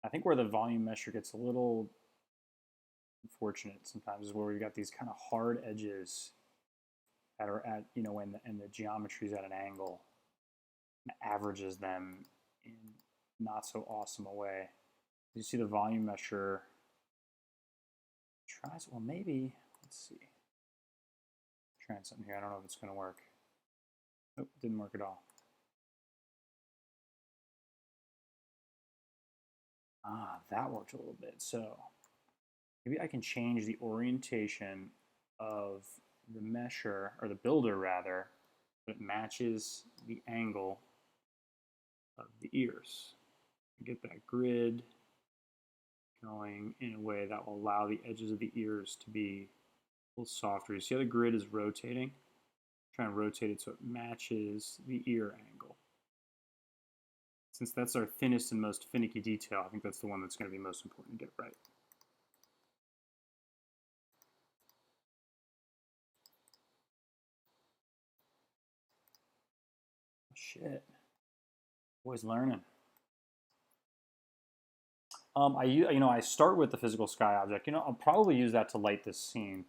I think where the volume measure gets a little unfortunate sometimes is where we've got these kind of hard edges that are at, you know, and the geometry is at an angle and averages them in not so awesome a way. You see the volume measure tries, well, maybe, let's see. Trying something here. I don't know if it's going to work. Nope, didn't work at all. Ah, that worked a little bit. So maybe I can change the orientation of the mesher, or the builder rather, so it matches the angle of the ears. Get that grid going in a way that will allow the edges of the ears to be a little softer. You see how the grid is rotating? Try and rotate it so it matches the ear angle. Since that's our thinnest and most finicky detail, I think that's the one that's going to be most important to get right. Shit. Always learning. I start with the physical sky object. I'll probably use that to light this scene.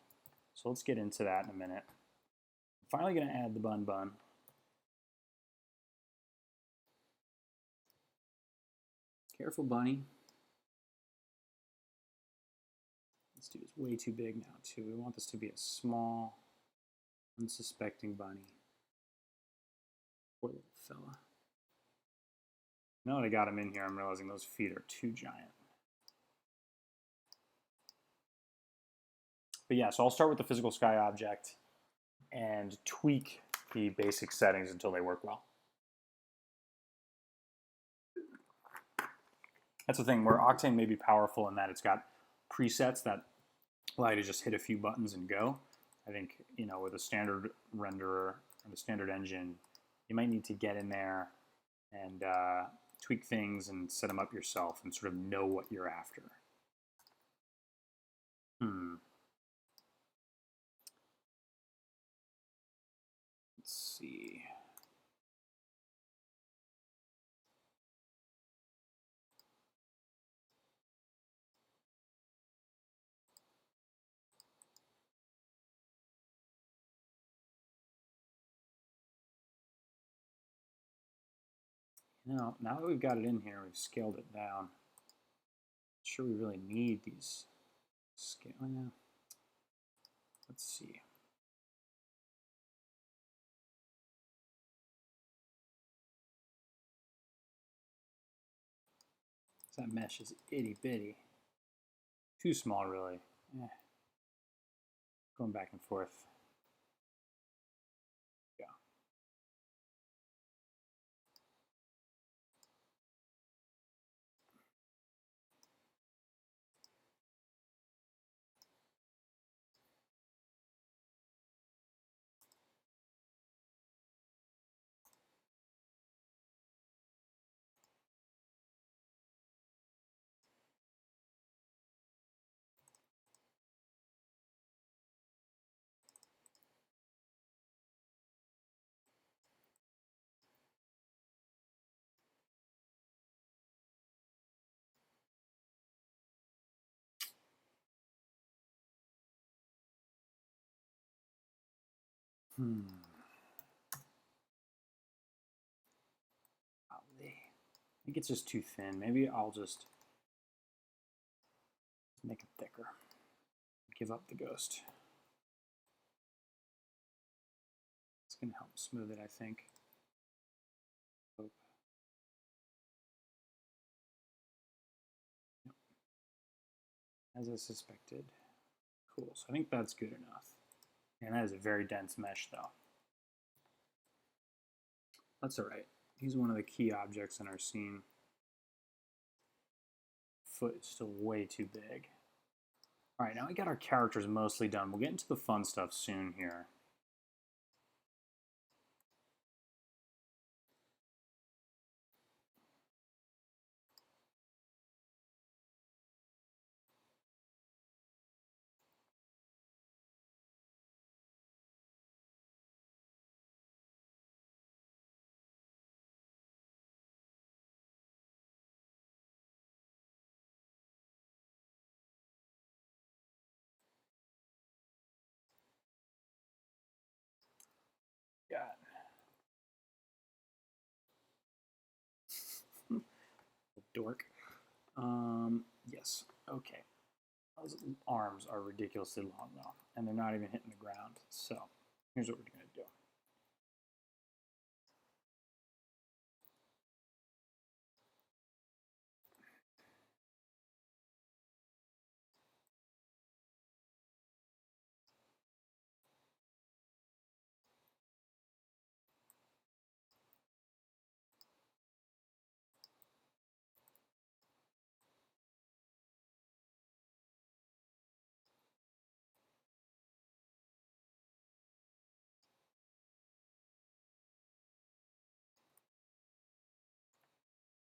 So let's get into that in a minute. I'm finally going to add the bun. Careful, bunny. This dude is way too big now, too. We want this to be a small, unsuspecting bunny. Poor little fella. Now that I got him in here, I'm realizing those feet are too giant. But yeah, so I'll start with the physical sky object and tweak the basic settings until they work well. That's the thing where Octane may be powerful in that it's got presets that allow you to just hit a few buttons and go. I think, with a standard renderer and a standard engine, you might need to get in there and tweak things and set them up yourself and sort of know what you're after. Let's see. Now that we've got it in here, we've scaled it down. Not sure we really need these scale. Yeah. Let's see. That mesh is itty bitty. Too small, really. Going back and forth. Yeah. I think it's just too thin. Maybe I'll just make it thicker. Give up the ghost. It's going to help smooth it, I think. Hope. Yep. As I suspected. Cool. So I think that's good enough. And that is a very dense mesh, though. That's all right. He's one of the key objects in our scene. Foot is still way too big. All right, now we got our characters mostly done. We'll get into the fun stuff soon here. Got dork. Yes. Okay. Those arms are ridiculously long though, and they're not even hitting the ground. So here's what we're going to do.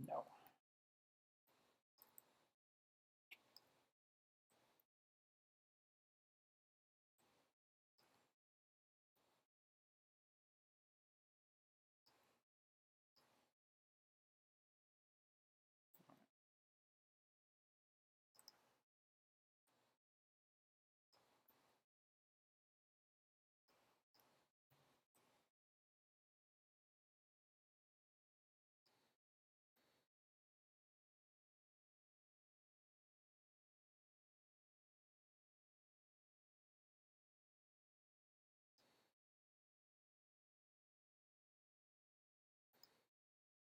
No.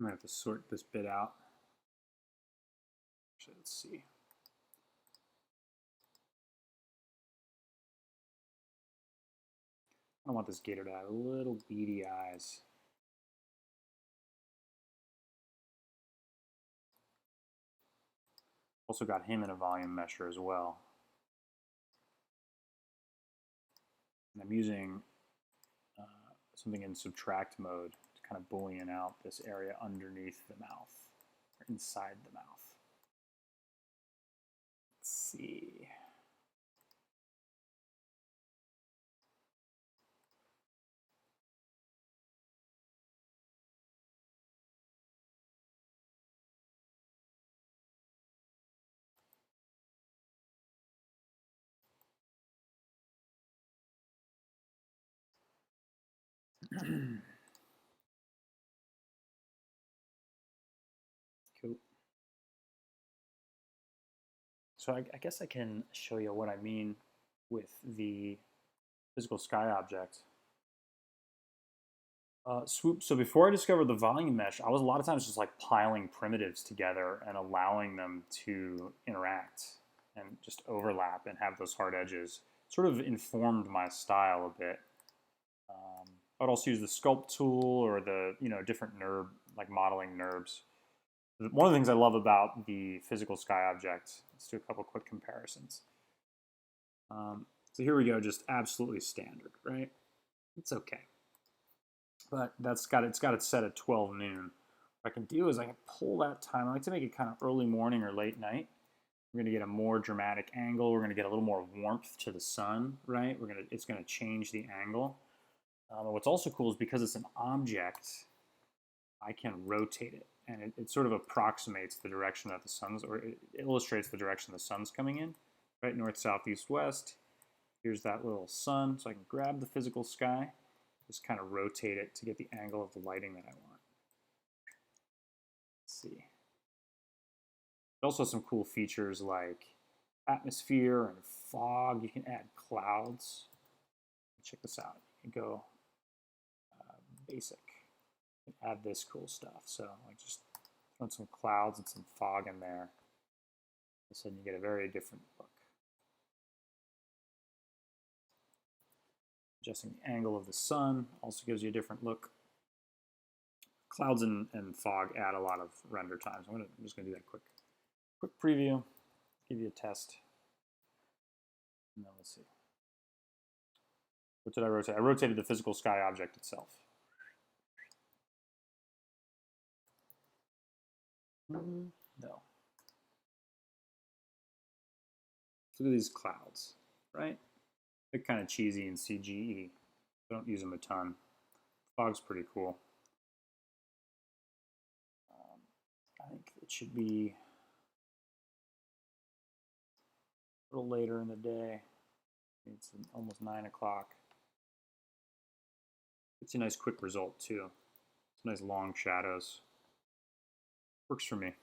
I'm going to have to sort this bit out. Actually, let's see. I want this gator to have little beady eyes. Also got him in a volume mesher as well. And I'm using something in subtract mode to kind of boolean out this area underneath the mouth, or inside the mouth. Let's see. Cool. So I guess I can show you what I mean with the physical sky object. Swoop. So before I discovered the volume mesh, I was a lot of times just like piling primitives together and allowing them to interact and just overlap and have those hard edges. Sort of informed my style a bit. I'd also use the sculpt tool or the different NURB, like modeling NURBs. One of the things I love about the physical sky object, let's do a couple quick comparisons. So here we go, just absolutely standard, right? It's okay. But it's got it set at 12 noon. What I can do is I can pull that time. I like to make it kind of early morning or late night. We're going to get a more dramatic angle. We're going to get a little more warmth to the sun, right? It's going to change the angle. What's also cool is because it's an object, I can rotate it, and it sort of approximates the direction that the sun's, or it illustrates the direction the sun's coming in, right? North, south, east, west. Here's that little sun, so I can grab the physical sky, Just kind of rotate it to get the angle of the lighting that I want. Let's see. It also has some cool features like atmosphere and fog. You can add clouds. Check this out. You can go basic. You can add this cool stuff. So like just throw some clouds and some fog in there. All of a sudden you get a very different look. Adjusting the angle of the sun also gives you a different look. Clouds and fog add a lot of render time. So I'm just going to do that quick preview, give you a test. And then let's see. What did I rotate? I rotated the physical sky object itself. No. Look at these clouds, right? They're kind of cheesy and CGE. I don't use them a ton. Fog's pretty cool. I think it should be a little later in the day. It's almost 9 o'clock. It's a nice quick result too. It's nice long shadows. Works for me.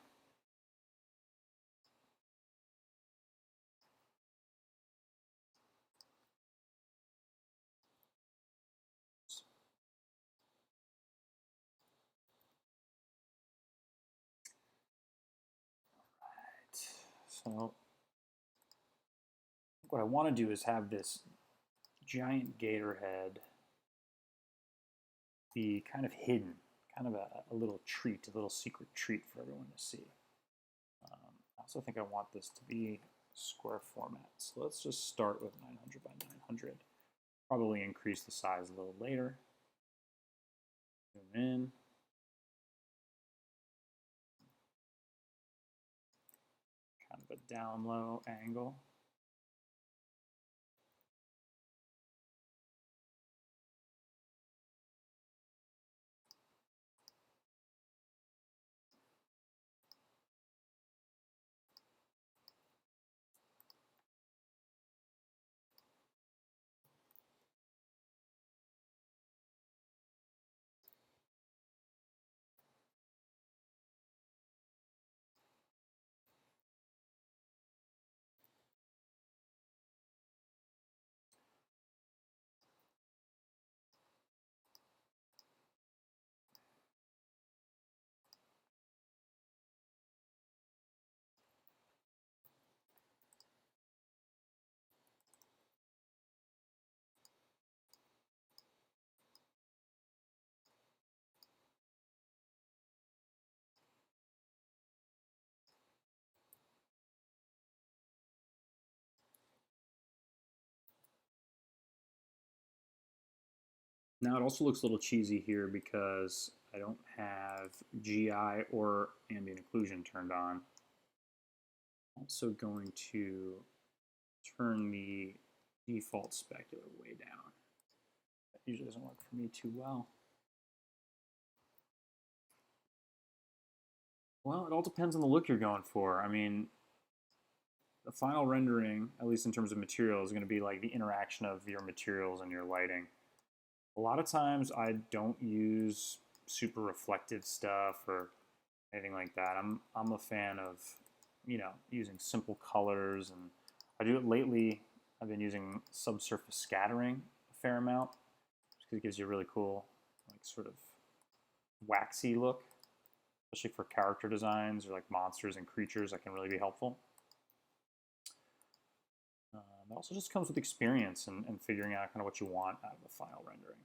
So what I want to do is have this giant gator head be kind of hidden, kind of a little treat, a little secret treat for everyone to see. I also think I want this to be square format. So let's just start with 900 by 900. Probably increase the size a little later. Zoom in. Kind of a down low angle. Now it also looks a little cheesy here because I don't have GI or ambient occlusion turned on. I'm also going to turn the default specular way down. That usually doesn't work for me too well. Well, it all depends on the look you're going for. I mean, the final rendering, at least in terms of material, is going to be like the interaction of your materials and your lighting. A lot of times I don't use super reflective stuff or anything like that. I'm a fan of, you know, using simple colors, and I do it lately. I've been using subsurface scattering a fair amount because it gives you a really cool, like, sort of waxy look, especially for character designs or like monsters and creatures. That can really be helpful. It also just comes with experience and figuring out kind of what you want out of the final rendering.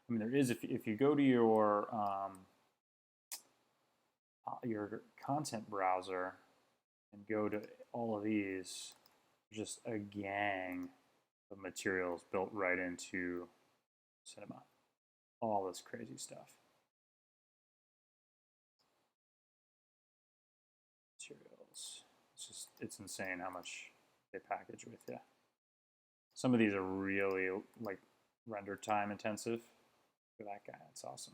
I mean, there is, if you go to your content browser and go to all of these, just a gang of materials built right into Cinema. All this crazy stuff. it's insane how much they package with you. Some of these are really like render time intensive. Look at that guy, that's awesome.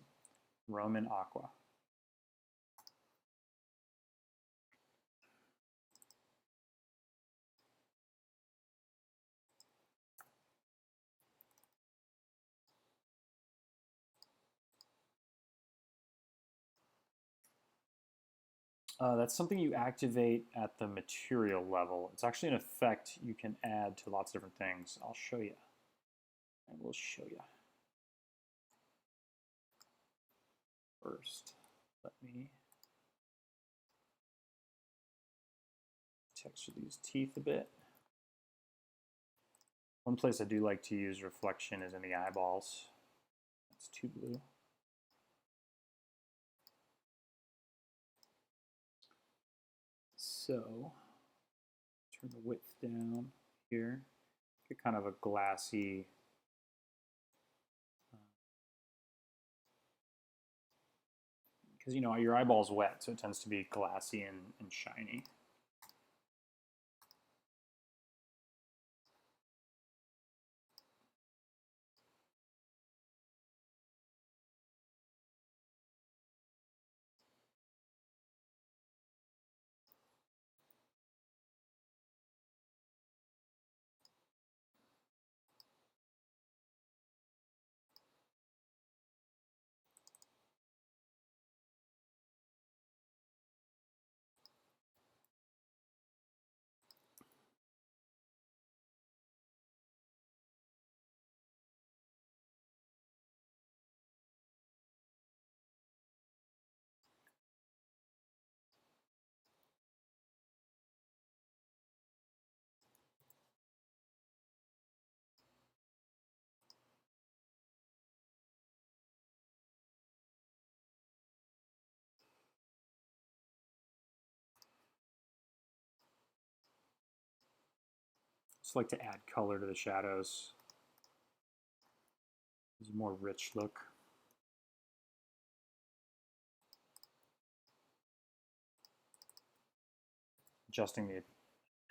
Roman Aqua. That's something you activate at the material level. It's actually an effect you can add to lots of different things. I'll show you. I will show you. First, let me texture these teeth a bit. One place I do like to use reflection is in the eyeballs. That's too blue. So, turn the width down here. Get kind of a glassy, because you know your eyeball's wet, so it tends to be glassy and shiny. Just like to add color to the shadows. There's a more rich look. Adjusting the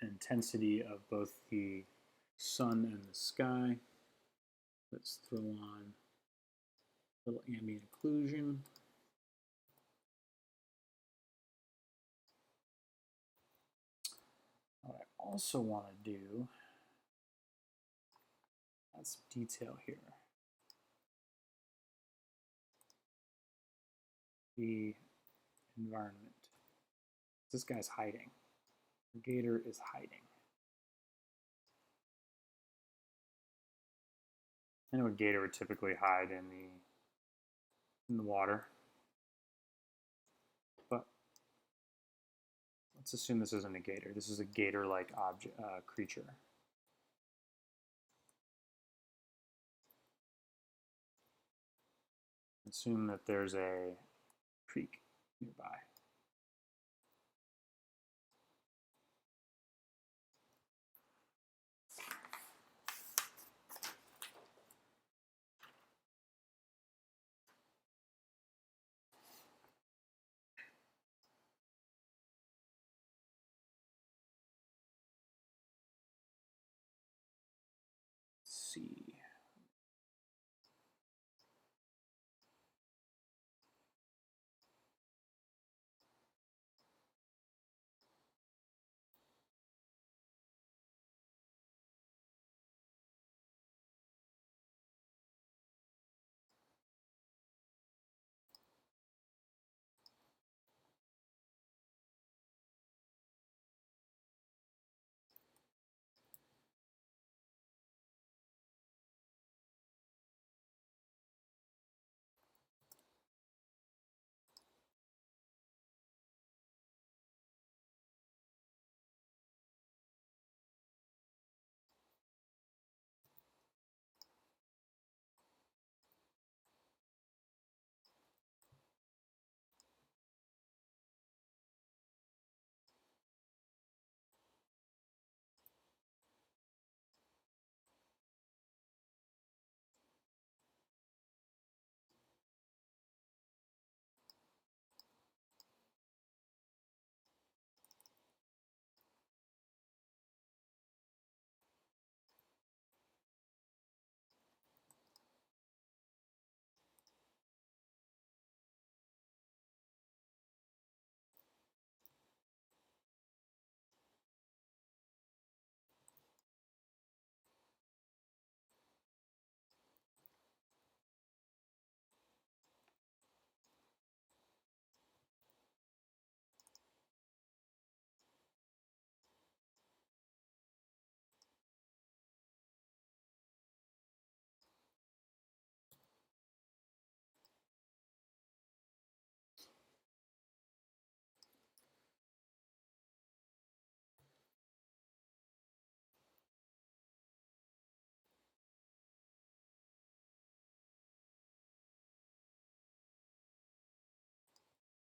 intensity of both the sun and the sky. Let's throw on a little ambient occlusion. What I also want to do, add some detail here. The environment. This guy's hiding. The gator is hiding. I know a gator would typically hide in the water, but let's assume this isn't a gator. This is a gator-like object creature. Assume that there's a creek nearby. See.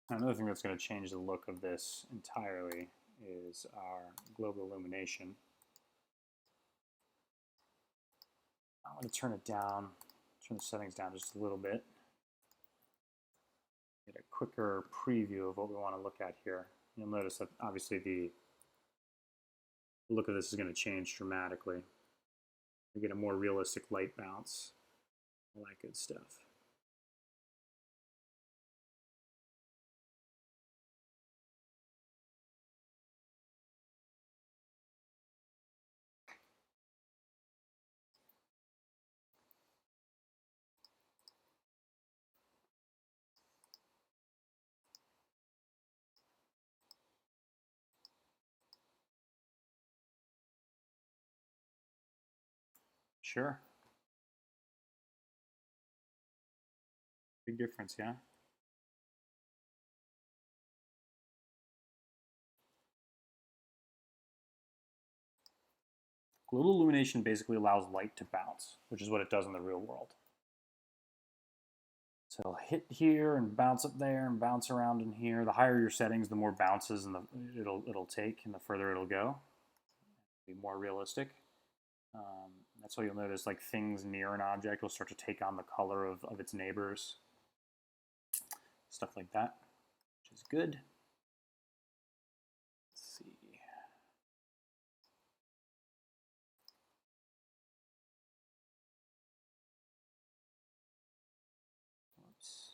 Another thing that's going to change the look of this entirely is our global illumination. I'm going to turn it down, turn the settings down just a little bit. Get a quicker preview of what we want to look at here. You'll notice that obviously the look of this is going to change dramatically. You get a more realistic light bounce, all that good stuff. Sure. Big difference, yeah? Global illumination basically allows light to bounce, which is what it does in the real world. So it'll hit here and bounce up there and bounce around in here. The higher your settings, the more bounces and it'll take and the further it'll go. It'll be more realistic. That's why you'll notice like things near an object will start to take on the color of its neighbors. Stuff like that, which is good. Let's see. Oops.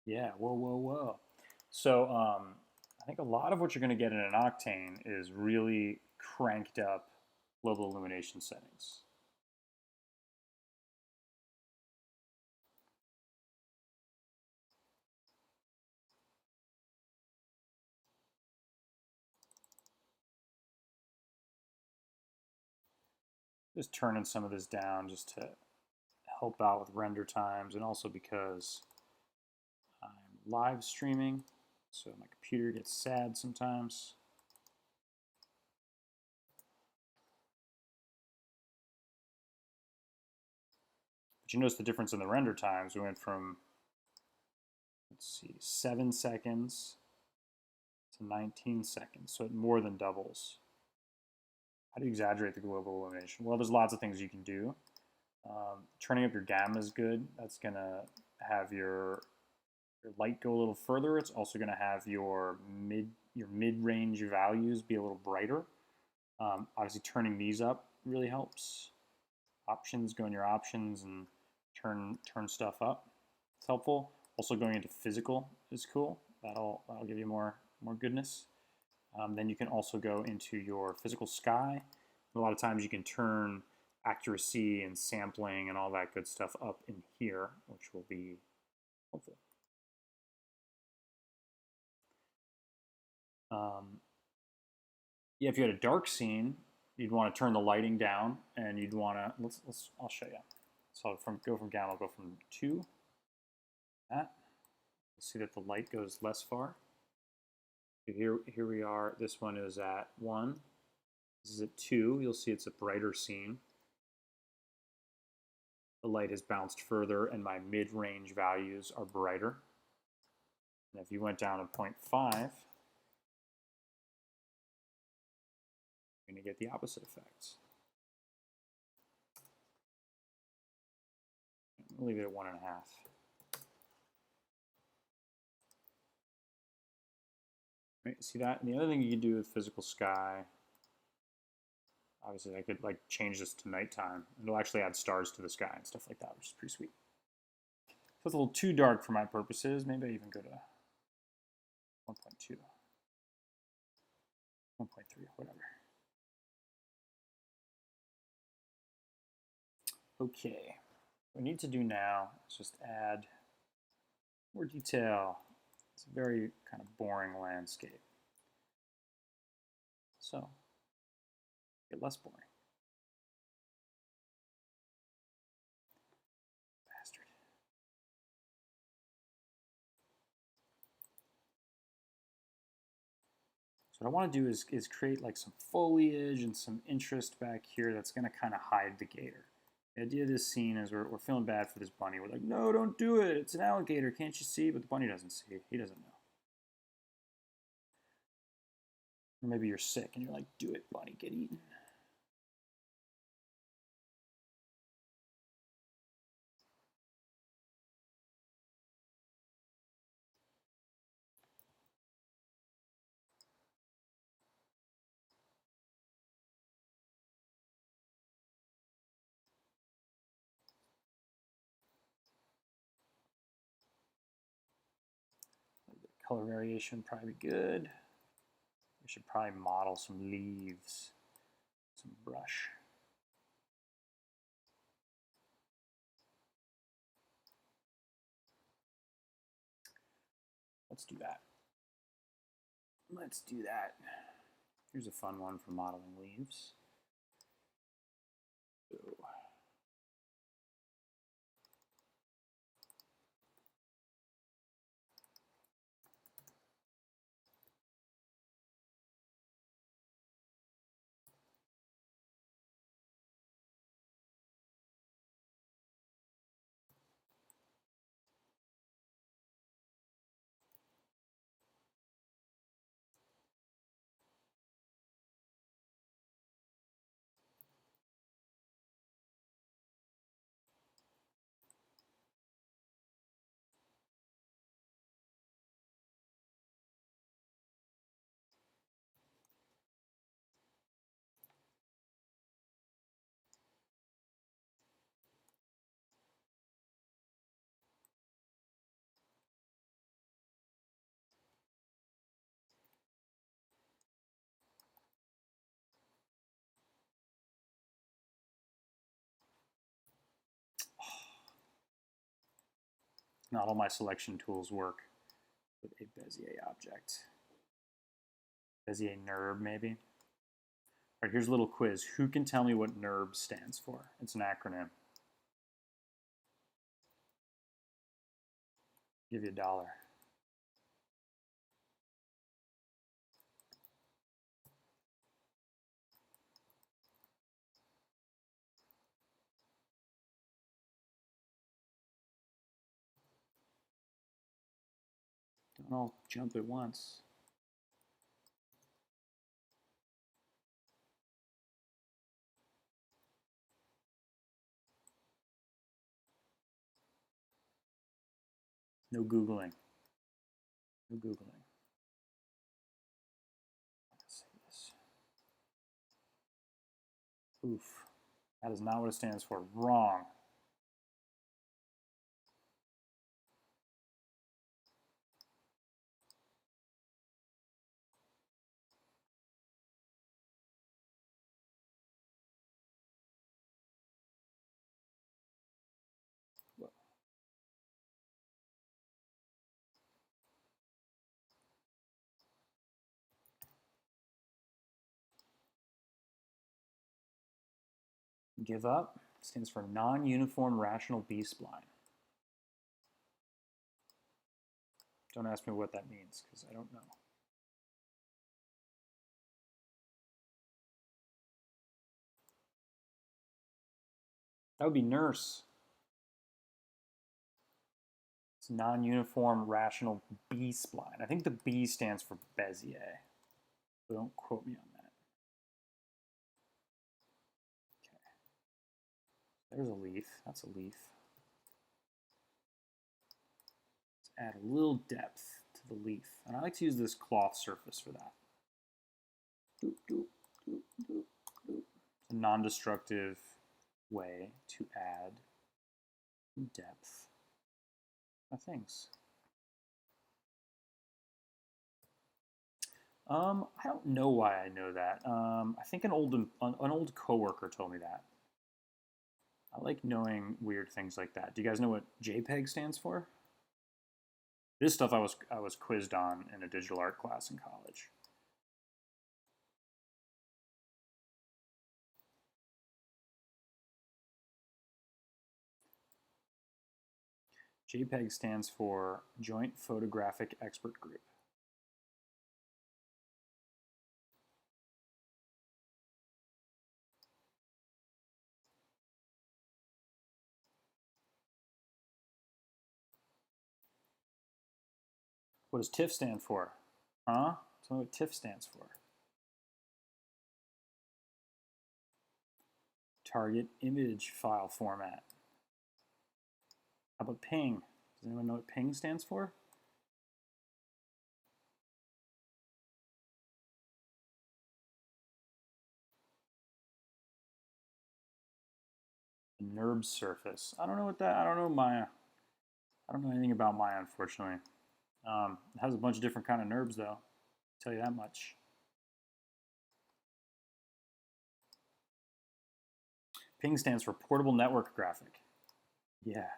Yeah, whoa. So I think a lot of what you're going to get in an Octane is really cranked up global illumination settings. Just turning some of this down just to help out with render times, and also because I'm live streaming, so my computer gets sad sometimes. But you notice the difference in the render times. We went from, let's see, 7 seconds to 19 seconds, so it more than doubles. How do you exaggerate the global illumination? Well, there's lots of things you can do. Turning up your gamma is good. That's going to have your light go a little further. It's also going to have your mid-range values be a little brighter. Obviously, turning these up really helps. Options, go in your options and turn stuff up. It's helpful. Also, going into physical is cool. That'll give you more goodness. Then you can also go into your physical sky. A lot of times you can turn accuracy and sampling and all that good stuff up in here, which will be helpful. Yeah, if you had a dark scene, you'd want to turn the lighting down, and you'd want to I'll show you. So go from gamma, go from 2. That. See that the light goes less far. Here we are. This one is at 1. This is at 2. You'll see it's a brighter scene. The light has bounced further, and my mid-range values are brighter. And if you went down to 0.5, you're going to get the opposite effects. We'll leave it at 1.5. Right, see that? And the other thing you can do with physical sky, obviously I could like change this to nighttime. It'll actually add stars to the sky and stuff like that, which is pretty sweet. So it's a little too dark for my purposes. Maybe I even go to 1.2, 1.3, whatever. Okay, what we need to do now is just add more detail. It's a very kind of boring landscape. So, get less boring. Bastard. So what I want to do is create like some foliage and some interest back here that's going to kind of hide the gator. The idea of this scene is we're feeling bad for this bunny. We're like, no, don't do it. It's an alligator. Can't you see? But the bunny doesn't see. He doesn't know. Or maybe you're sick and you're like, do it, bunny, get eaten. Color variation probably be good. We should probably model some leaves, some brush. Let's do that. Let's do that. Here's a fun one for modeling leaves. So, not all my selection tools work with a Bezier object. Bezier NURB, maybe? All right, here's a little quiz. Who can tell me what NURB stands for? It's an acronym. Give you $1. Don't all jump at once. No Googling. No Googling. Let's see this. Oof. That is not what it stands for. Wrong. Give up stands for non-uniform rational B-spline. Don't ask me what that means, because I don't know. That would be nurse. It's non-uniform rational B-spline. I think the B stands for Bezier. So don't quote me on that. Okay. There's a leaf. That's a leaf. Let's add a little depth to the leaf. And I like to use this cloth surface for that. Doop, doop, doop, doop, doop. It's a non-destructive way to add depth of things. I don't know why I know that. I think an old coworker told me that. I like knowing weird things like that. Do you guys know what JPEG stands for? This stuff I was quizzed on in a digital art class in college. JPEG stands for Joint Photographic Expert Group. What does TIFF stand for? Huh? Tell me what TIFF stands for. Target Image File Format. How about PING? Does anyone know what PING stands for? The NURB surface. I don't know what that, I don't know Maya. I don't know anything about Maya, unfortunately. It has a bunch of different kind of NURBs, though. I'll tell you that much. PING stands for Portable Network Graphic. Yeah.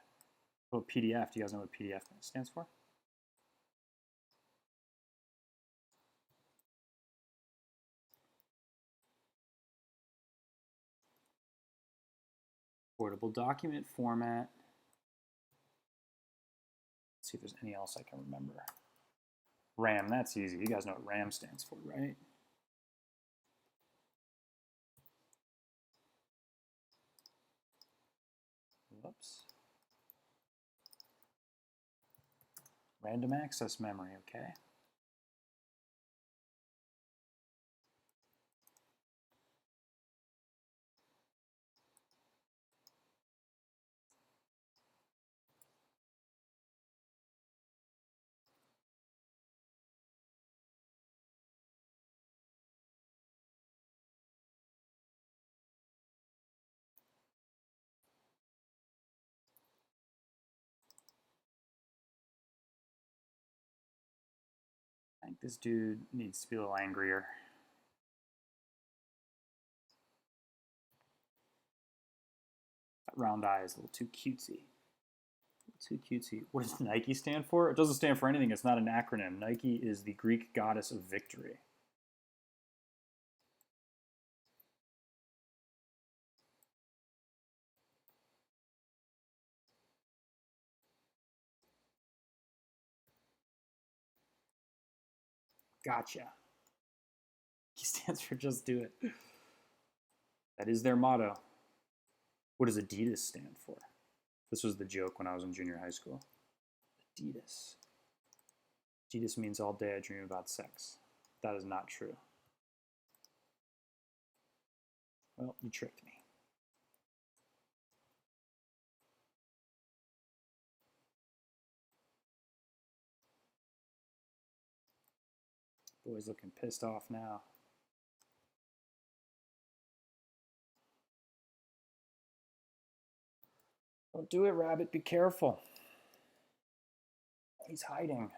What PDF? Do you guys know what PDF stands for? Portable document format. Let's see if there's any else I can remember. RAM, that's easy. You guys know what RAM stands for, right? Whoops. Random access memory, okay. I think this dude needs to be a little angrier. That round eye is a little too cutesy. Too cutesy. What does Nike stand for? It doesn't stand for anything. It's not an acronym. Nike is the Greek goddess of victory. Gotcha. He stands for just do it. That is their motto. What does Adidas stand for? This was the joke when I was in junior high school. Adidas. Adidas means all day I dream about sex. That is not true. Well, you tricked me. Boy's looking pissed off now. Don't do it, Rabbit. Be careful. He's hiding.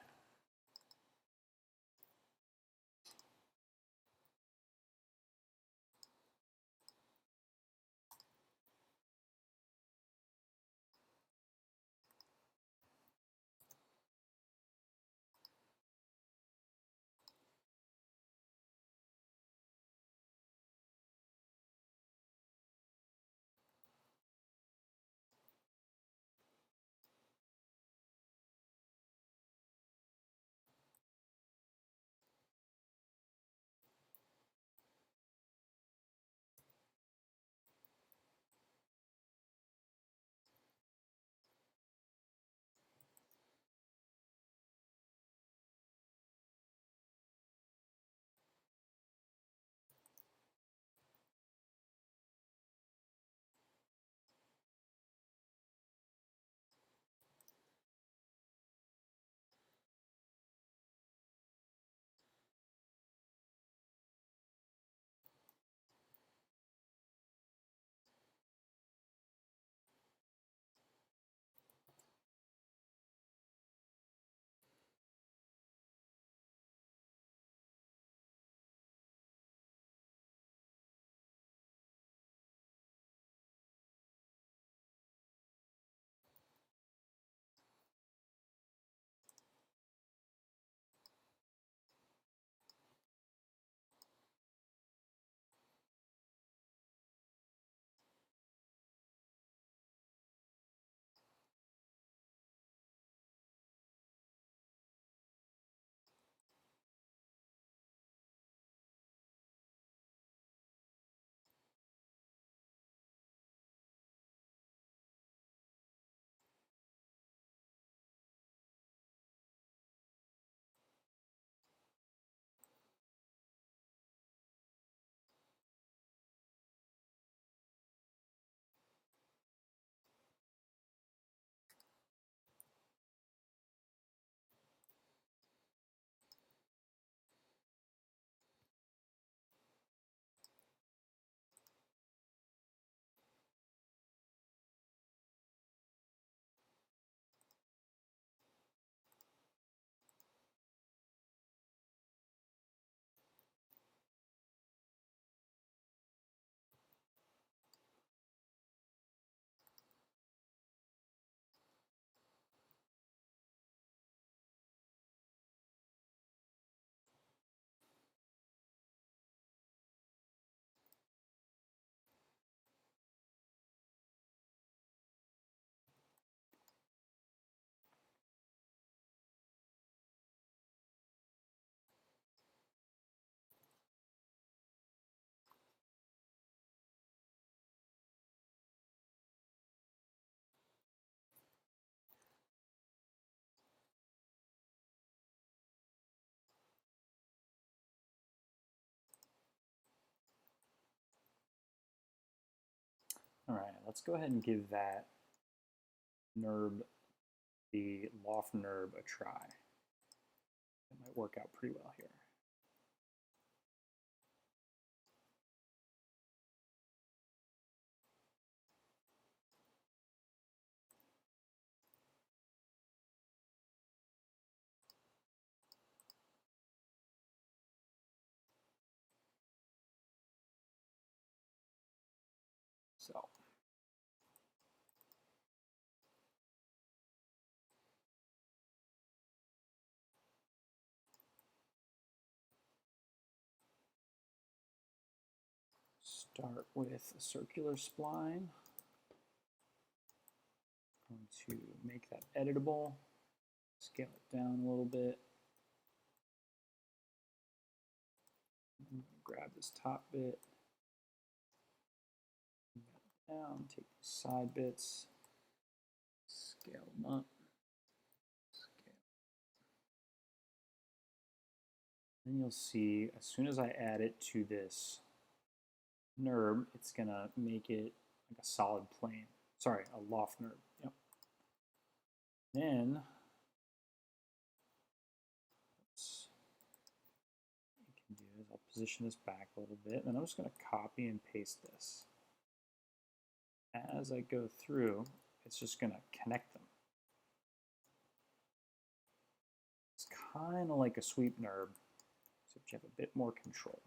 let's go ahead and give that NURB, the loft NURB, a try. It might work out pretty well here. So start with a circular spline. I'm going to make that editable, scale it down a little bit. I'm going to grab this top bit, bring that down, take these side bits, scale them up. Then you'll see as soon as I add it to this NURB, it's going to make it like a solid plane. Sorry, a loft NURB. Yep. Then what you can do is I'll position this back a little bit, and I'm just going to copy and paste this. As I go through, it's just going to connect them. It's kind of like a sweep NURB, except you have a bit more control.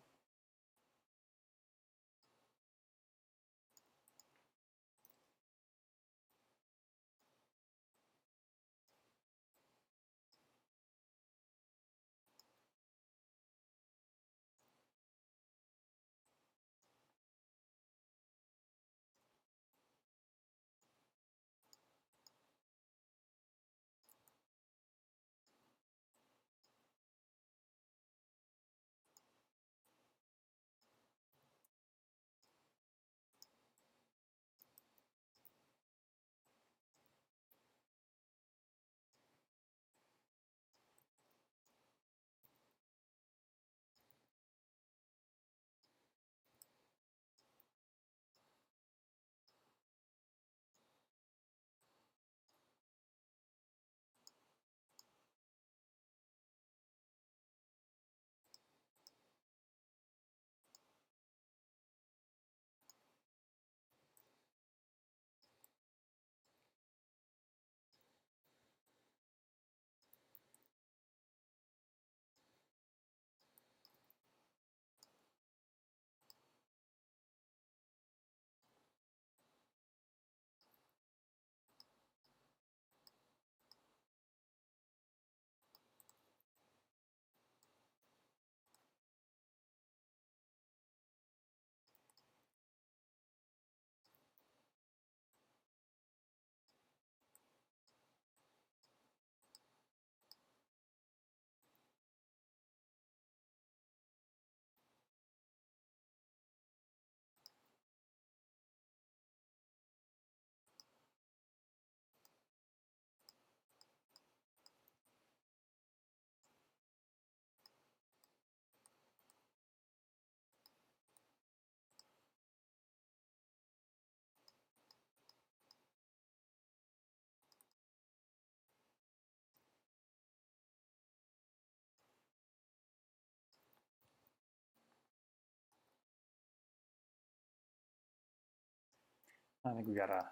I think we gotta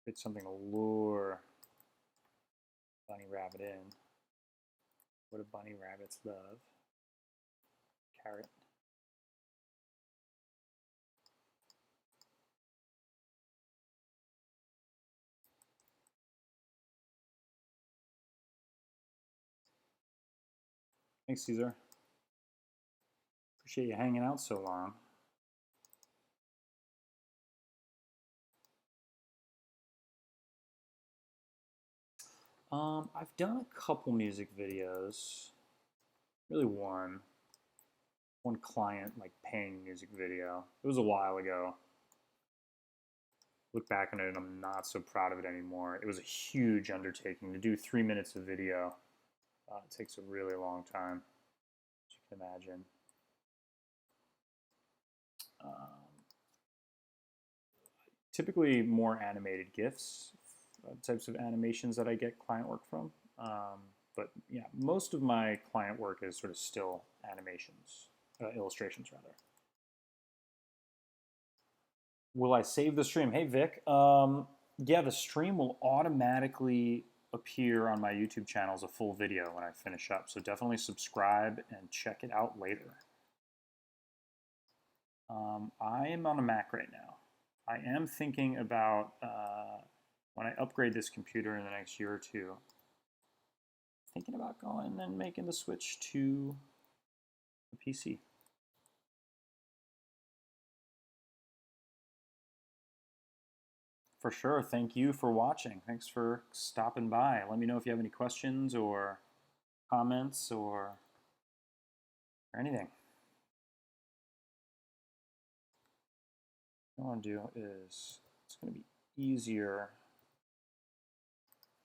fit something to lure bunny rabbit in. What do bunny rabbits love? Carrot. Thanks, Caesar. Appreciate you hanging out so long. I've done a couple music videos. Really one client like paying music video. It was a while ago. Look back on it and I'm not so proud of it anymore. It was a huge undertaking to do 3 minutes of video. It takes a really long time, as you can imagine. typically more animated GIFs, types of animations that I get client work from. But yeah, most of my client work is sort of still animations, illustrations rather. Will I save the stream? Hey Vic, yeah, the stream will automatically appear on my YouTube channel as a full video when I finish up. So definitely subscribe and check it out later. I am on a Mac right now. I am thinking about when I upgrade this computer in the next year or two, thinking about going and making the switch to a PC. For sure. Thank you for watching. Thanks for stopping by. Let me know if you have any questions or comments or anything. What I want to do is, it's going to be easier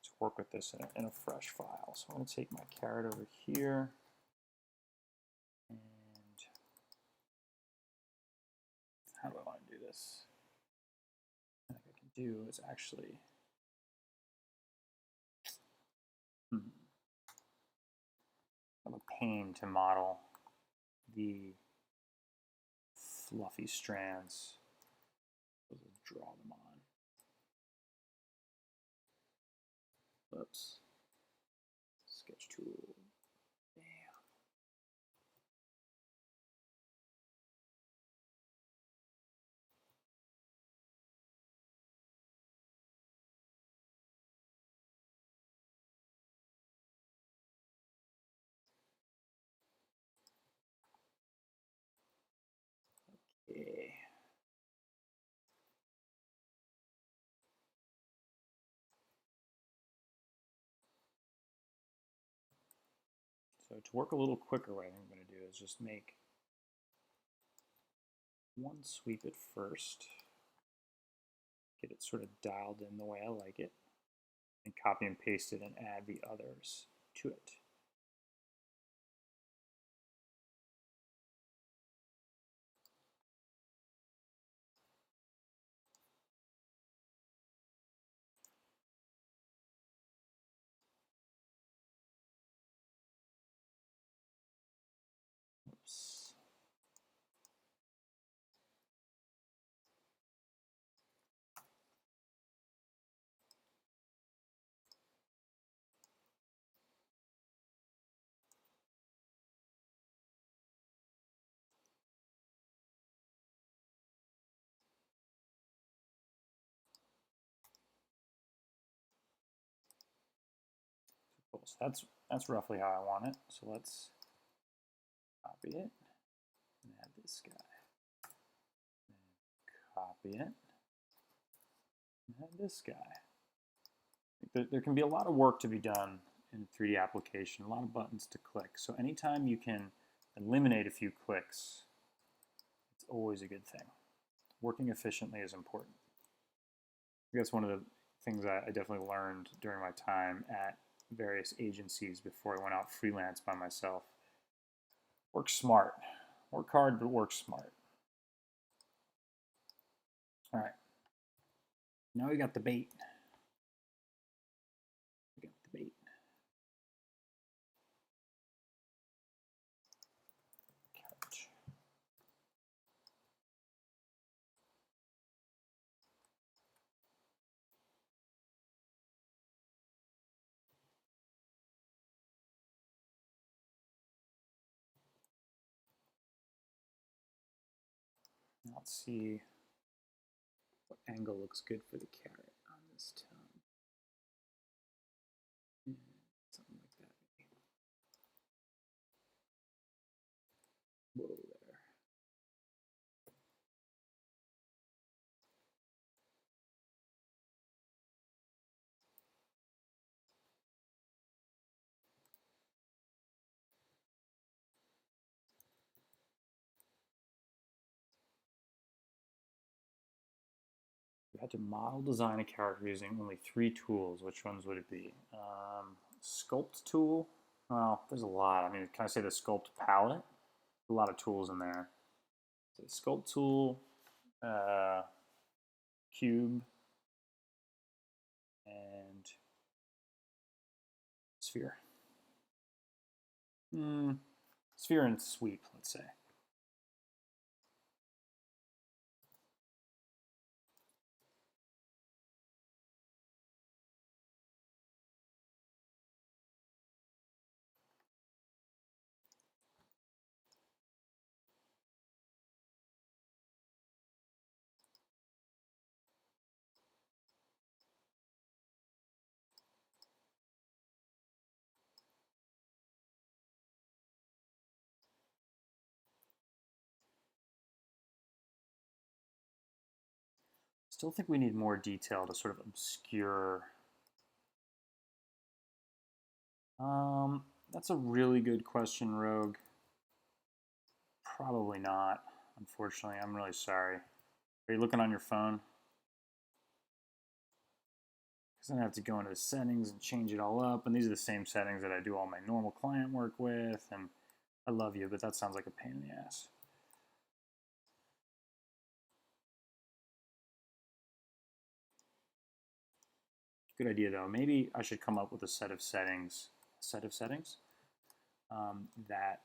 to work with this in a fresh file. So I'm going to take my carrot over here. And how do I want to do this? What I can do is actually have a pain to model the fluffy strands. We'll draw them on. Oops. Sketch tool. Bam. Okay. So to work a little quicker, what I'm going to do is just make one sweep at first, get it sort of dialed in the way I like it, and copy and paste it and add the others to it. Oops. Cool. So that's roughly how I want it. So let's copy it and add this guy. And copy it and add this guy. There can be a lot of work to be done in a 3D application, a lot of buttons to click. So anytime you can eliminate a few clicks, it's always a good thing. Working efficiently is important. I guess one of the things I definitely learned during my time at various agencies before I went out freelance by myself. Work smart. Work hard, but work smart. All right. Now we got the bait. Let's see what angle looks good for the carrot on this tone. Something like that, maybe. Whoa there. We had to model design a character using only 3 tools. Which ones would it be? Sculpt tool. Well, there's a lot. I mean, can I say the sculpt palette? A lot of tools in there. So sculpt tool, cube, and sphere. Sphere and sweep, let's say. Still think we need more detail to sort of obscure. That's a really good question, Rogue. Probably not, unfortunately. I'm really sorry. Are you looking on your phone? Because then I have to go into the settings and change it all up. And these are the same settings that I do all my normal client work with. And I love you, but that sounds like a pain in the ass. Good idea, though. Maybe I should come up with a set of settings that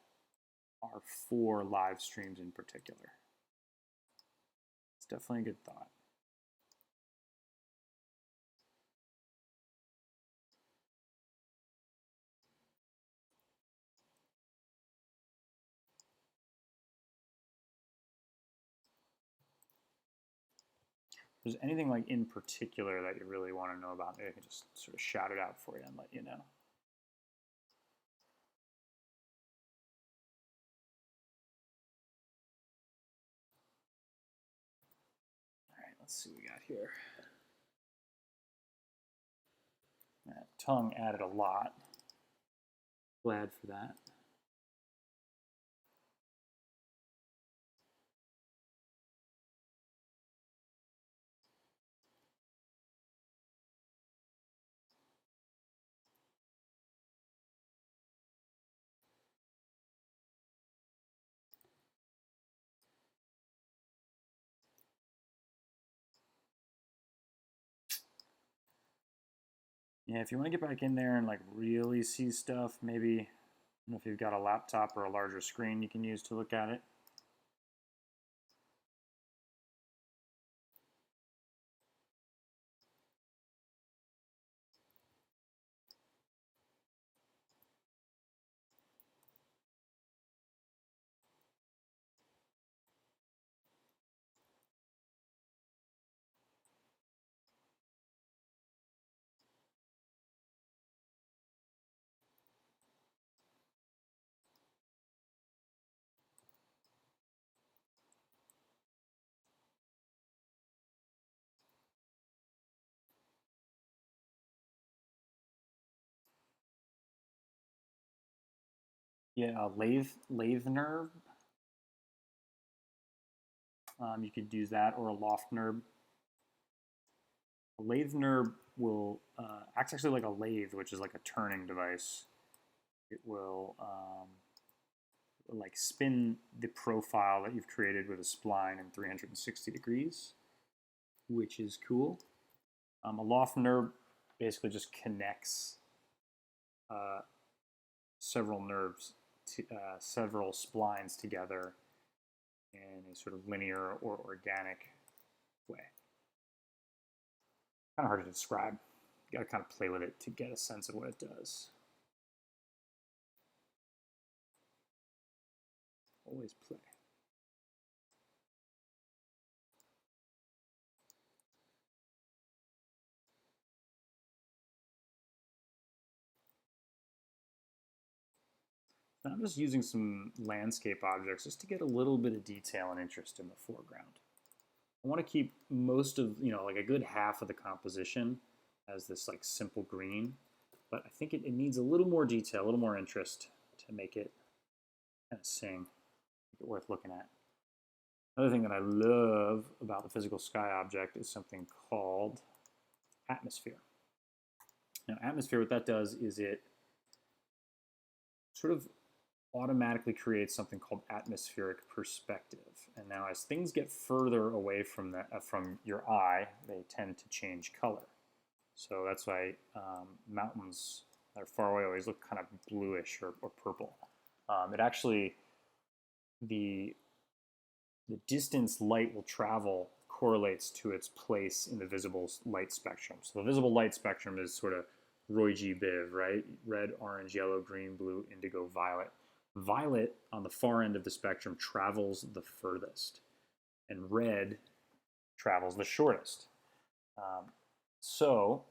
are for live streams in particular. It's definitely a good thought. If there's anything like in particular that you really want to know about, maybe I can just sort of shout it out for you and let you know. All right, let's see what we got here. That tongue added a lot. Glad for that. Yeah, if you want to get back in there and like really see stuff, maybe, I don't know if you've got a laptop or a larger screen you can use to look at it. Yeah, a lathe nerve. You could use that, or a loft nerve. A lathe nerve will acts actually like a lathe, which is like a turning device. It will like spin the profile that you've created with a spline in 360 degrees, which is cool. A loft nerve basically just connects several nerves, several splines together in a sort of linear or organic way. Kind of hard to describe. You got to kind of play with it to get a sense of what it does. Always play. And I'm just using some landscape objects just to get a little bit of detail and interest in the foreground. I want to keep most of, like a good half of the composition as this like simple green, but I think it needs a little more detail, a little more interest to make it kind of sing, make it worth looking at. Another thing that I love about the physical sky object is something called atmosphere. Now, atmosphere, what that does is it sort of automatically creates something called atmospheric perspective. And now as things get further away from from your eye, they tend to change color. So that's why mountains that are far away always look kind of bluish or purple. It actually, the distance light will travel correlates to its place in the visible light spectrum. So the visible light spectrum is sort of Roy G. Biv, right? Red, orange, yellow, green, blue, indigo, violet. Violet on the far end of the spectrum travels the furthest, and red travels the shortest. So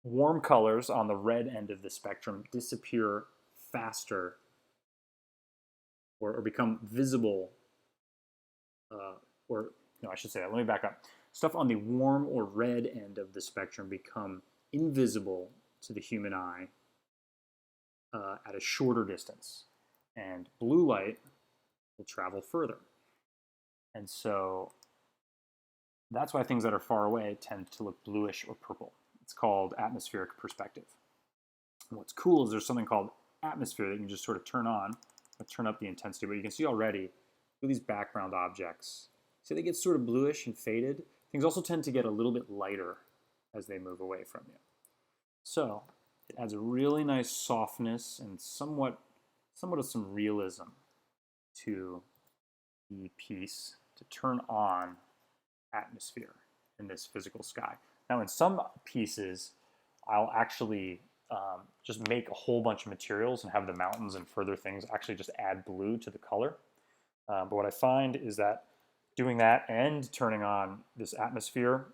warm colors on the red end of the spectrum disappear faster or become visible, I should say that. Let me back up. Stuff on the warm or red end of the spectrum become invisible to the human eye at a shorter distance. And blue light will travel further. And so that's why things that are far away tend to look bluish or purple. It's called atmospheric perspective. And what's cool is there's something called atmosphere that you can just sort of turn on, turn up the intensity. But you can see already with these background objects, see they get sort of bluish and faded. Things also tend to get a little bit lighter as they move away from you. So it adds a really nice softness and somewhat of some realism to the piece to turn on atmosphere in this physical sky. Now in some pieces, I'll actually just make a whole bunch of materials and have the mountains and further things actually just add blue to the color. But what I find is that doing that and turning on this atmosphere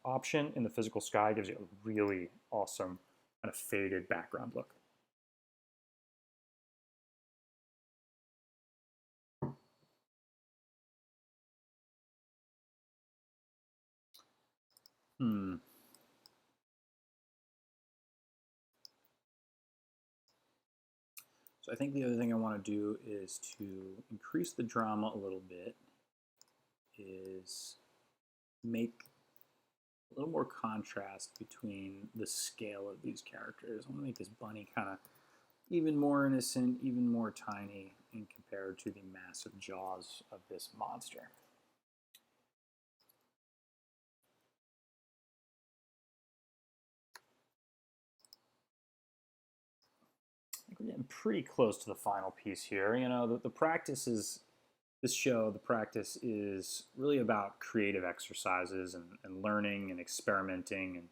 option in the physical sky gives you a really awesome kind of faded background look. So I think the other thing I want to do is to increase the drama a little bit, is make a little more contrast between the scale of these characters. I want to make this bunny kind of even more innocent, even more tiny, and compared to the massive jaws of this monster. I think we're getting pretty close to the final piece here. You know, the practice is, this show, the practice is really about creative exercises and learning and experimenting. And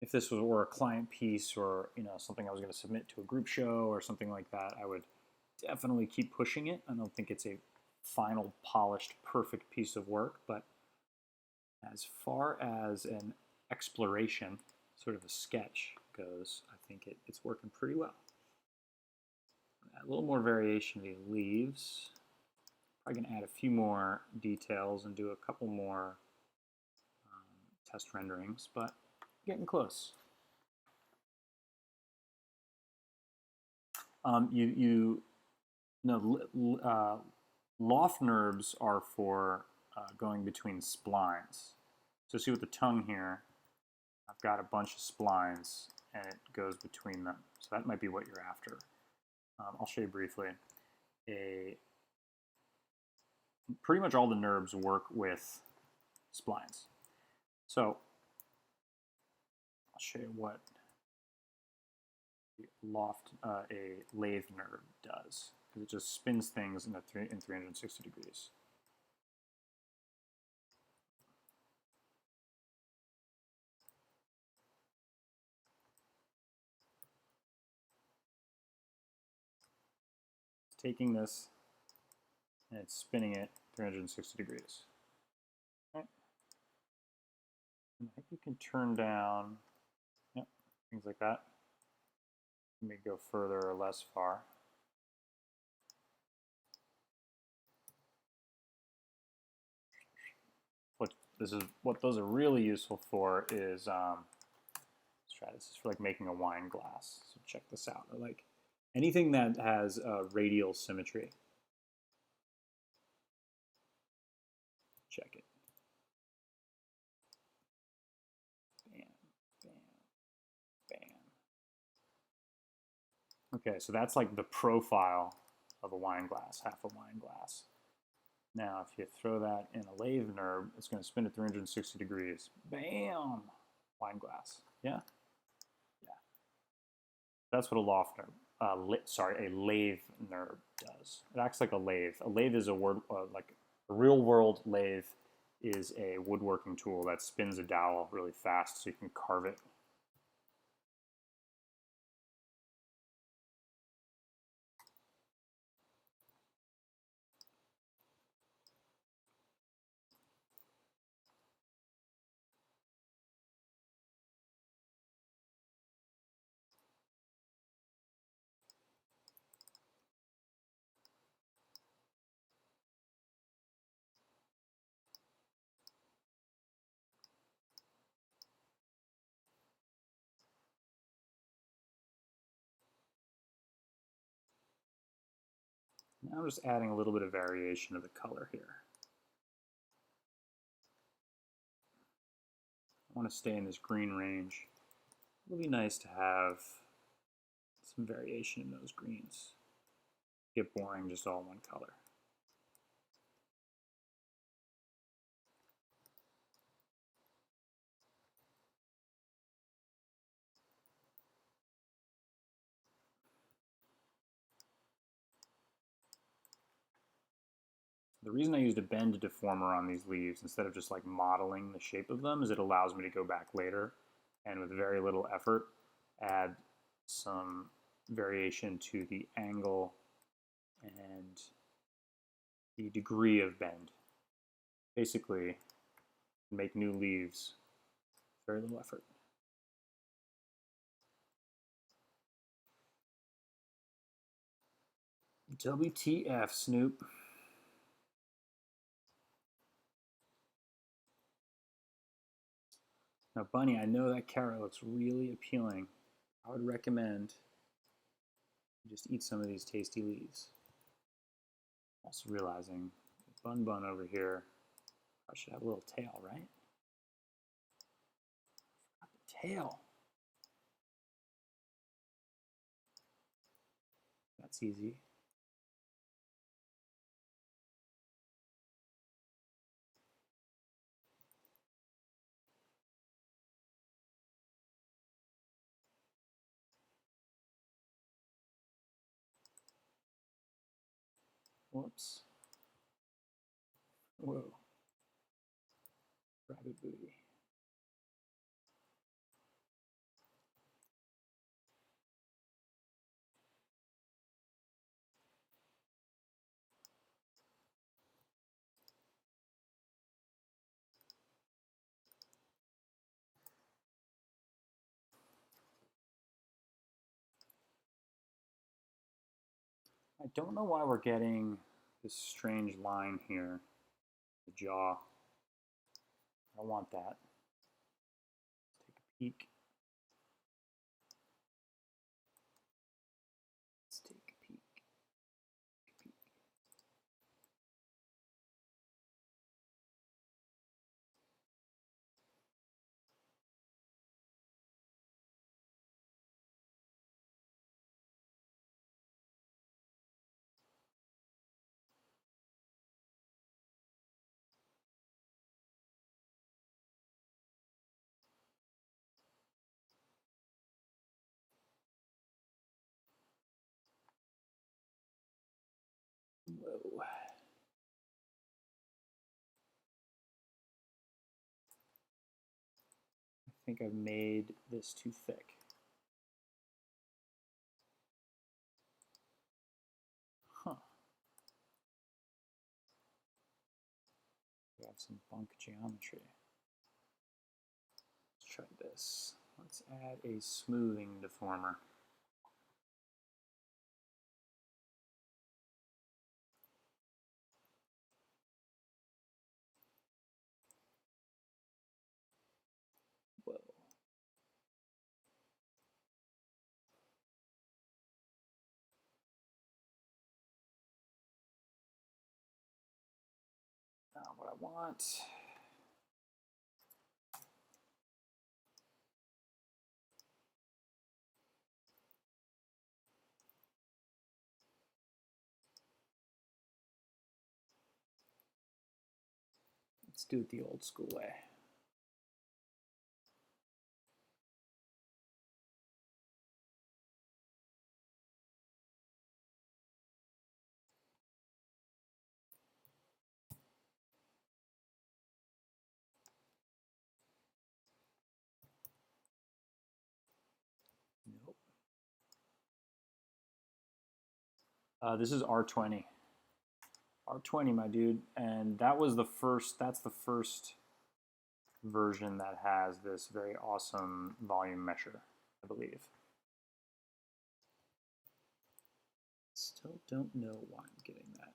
if this were a client piece or, you know, something I was going to submit to a group show or something like that, I would definitely keep pushing it. I don't think it's a final, polished, perfect piece of work, but as far as an exploration, sort of a sketch goes, I think it's working pretty well. Add a little more variation to the leaves. Probably going to add a few more details and do a couple more test renderings, but getting close. Loft NURBs are for going between splines. So see with the tongue here, I've got a bunch of splines and it goes between them. So that might be what you're after. I'll show you briefly. Pretty much all the NURBs work with splines. So I'll show you what a lathe NURB does, because it just spins things in 360 degrees. Taking this and it's spinning it 360 degrees. Okay. And I think you can turn down, yep, things like that. You may go further or less far. What those are really useful for is, let's try this. This is for like making a wine glass. So check this out. Like anything that has radial symmetry. Check it. Bam, bam, bam. Okay, so that's like the profile of a wine glass, half a wine glass. Now, if you throw that in a lathe NURB, it's going to spin at 360 degrees. Bam! Wine glass. Yeah? Yeah. That's what a loft NURB, a lathe NURB does. It acts like a lathe. A lathe is a word, like a real world lathe is a woodworking tool that spins a dowel really fast so you can carve it. Now I'm just adding a little bit of variation of the color here. I want to stay in this green range. It would be nice to have some variation in those greens. Get boring just all one color. The reason I used a bend deformer on these leaves instead of just like modeling the shape of them is it allows me to go back later and with very little effort add some variation to the angle and the degree of bend. Basically, make new leaves with very little effort. WTF, Snoop. Now, Bunny, I know that carrot looks really appealing. I would recommend you just eat some of these tasty leaves. Also realizing Bun Bun over here, I should have a little tail, right? Got the tail. That's easy. Whoops. Whoa. Rabbit booty. I don't know why we're getting this strange line here, the jaw. I don't want that. Let's take a peek. Let's take a peek. Whoa. I think I've made this too thick. Huh. We have some bunk geometry. Let's try this. Let's add a smoothing deformer. Whoa. Not what I want. Let's do it the old school way. Nope. This is R20. R20, my dude, and that was the first. That's the first version that has this very awesome volume measure, I believe. Still don't know why I'm getting that.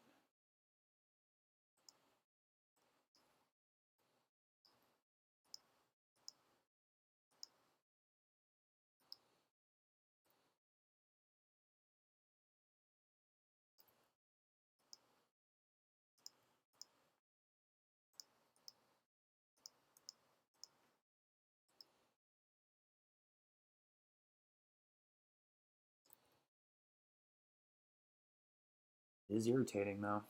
It is irritating though.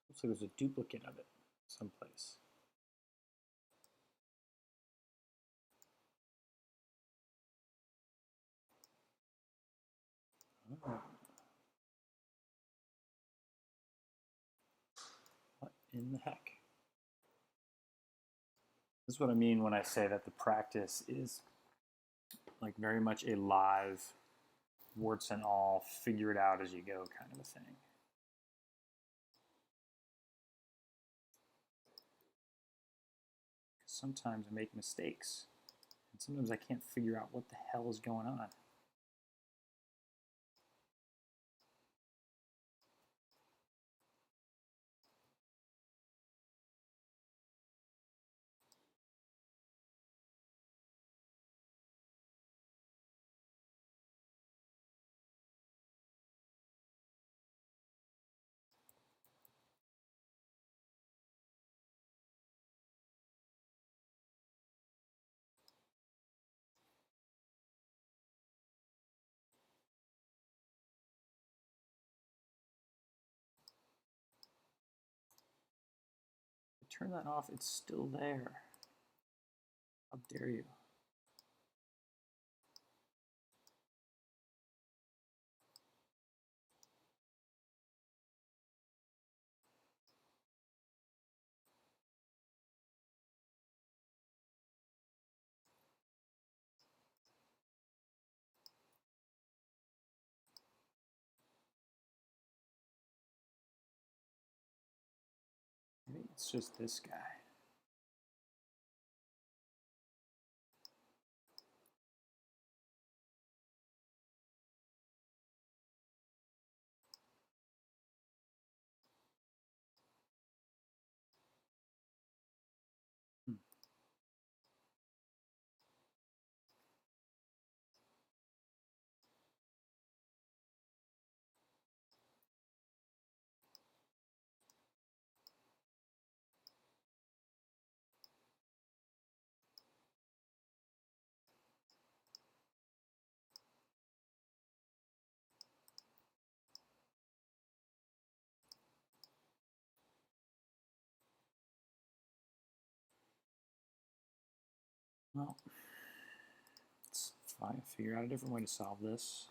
Looks like there's a duplicate of it someplace. Oh. What in the heck? This is what I mean when I say that the practice is like very much a live, warts and all, figure it out as you go kind of a thing. Sometimes I make mistakes, and sometimes I can't figure out what the hell is going on. Turn that off, it's still there. How dare you? Maybe it's just this guy. Well, let's figure out a different way to solve this.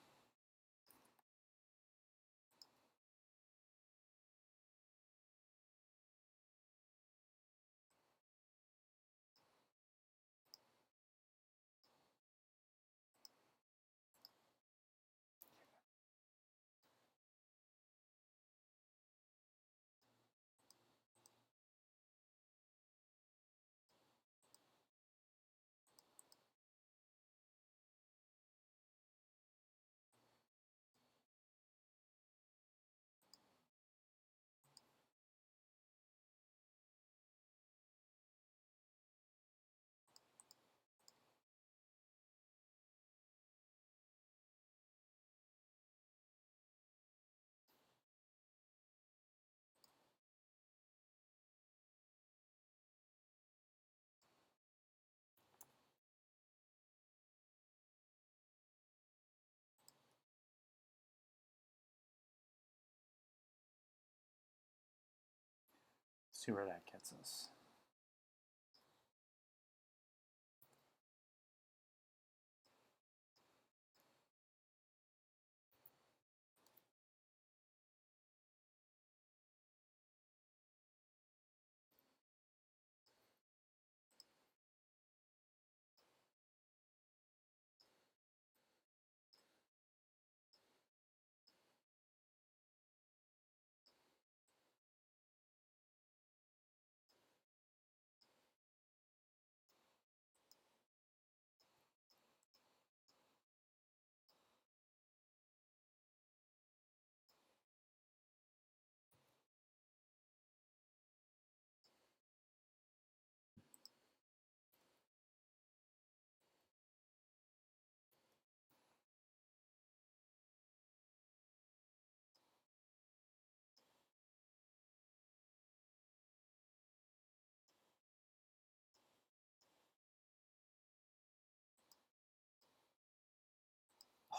See where that gets us.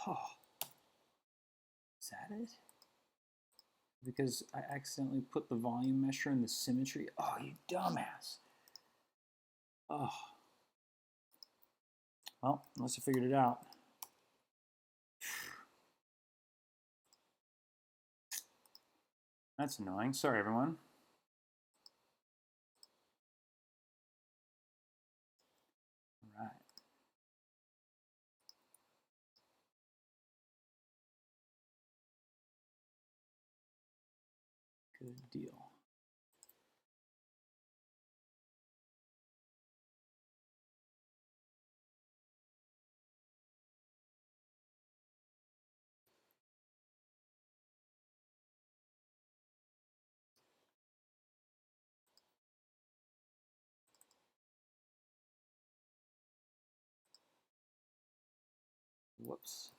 Oh, is that it? Because I accidentally put the volume measure in the symmetry. Oh, you dumbass. Oh. Well, unless I figured it out. That's annoying. Sorry, everyone. All right. Good deal. Whoops.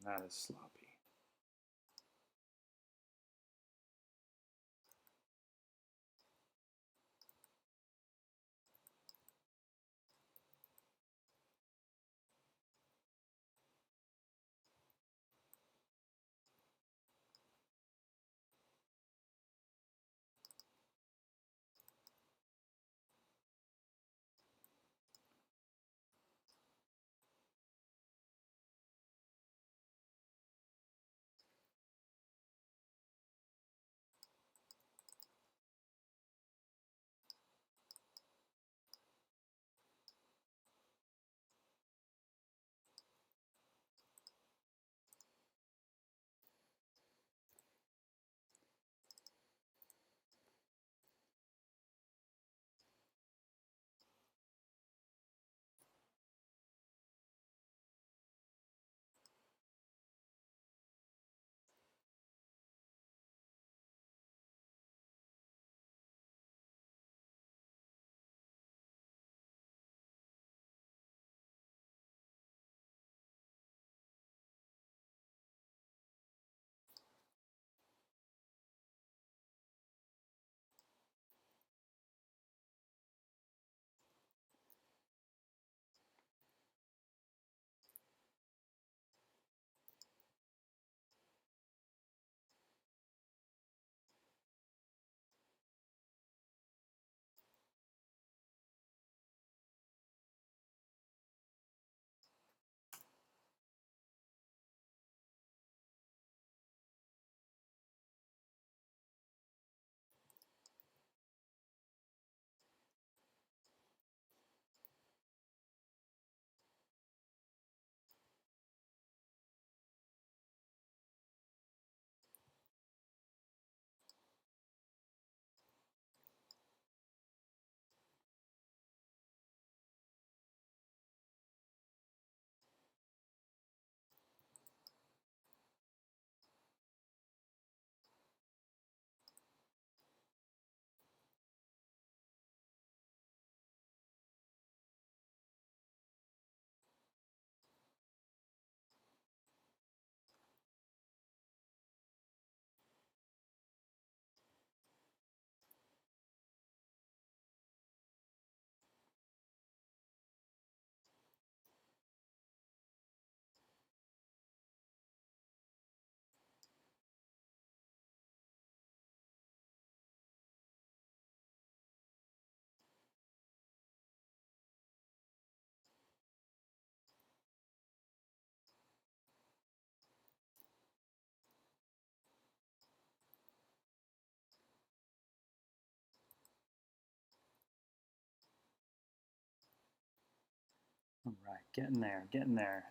That is sloppy. All right, getting there, getting there.